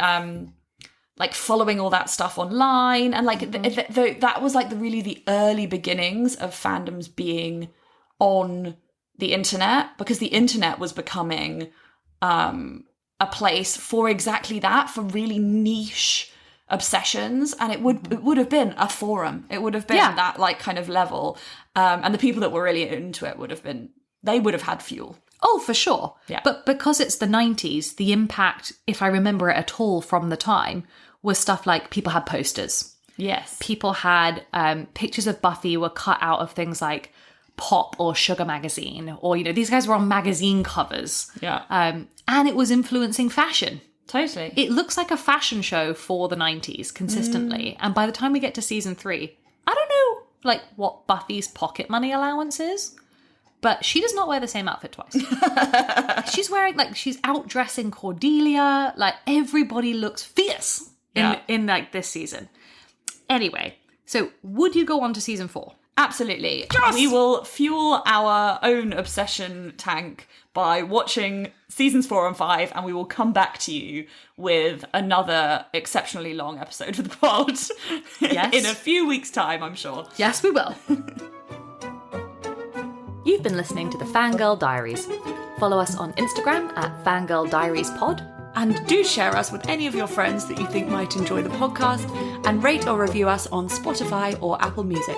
like, following all that stuff online, and, like, that was, like, the early beginnings of fandoms being on the internet, because the internet was becoming a place for exactly that, for really niche obsessions, and it would have been a forum. It would have been that, like, kind of level, and the people that were really into it would have had fuel. Oh, for sure. Yeah. But because it's the 90s, the impact, if I remember it at all from the time, was stuff like people had posters. Yes. People had pictures of Buffy were cut out of things like Pop or Sugar magazine, or, you know, these guys were on magazine covers. Yeah. And it was influencing fashion. Totally. It looks like a fashion show for the 90s consistently. And by the time we get to season 3, I don't know, like, what Buffy's pocket money allowance is, but she does not wear the same outfit twice. She's wearing, like, she's outdressing Cordelia. Like, everybody looks fierce in like, this season. Anyway, so would you go on to season 4? Absolutely. Yes! We will fuel our own obsession tank by watching seasons 4 and 5, and we will come back to you with another exceptionally long episode of the pod Yes. in a few weeks' time, I'm sure. Yes, we will. You've been listening to the Fangirl Diaries. Follow us on Instagram at Fangirl Diaries Pod. And do share us with any of your friends that you think might enjoy the podcast, and rate or review us on Spotify or Apple Music.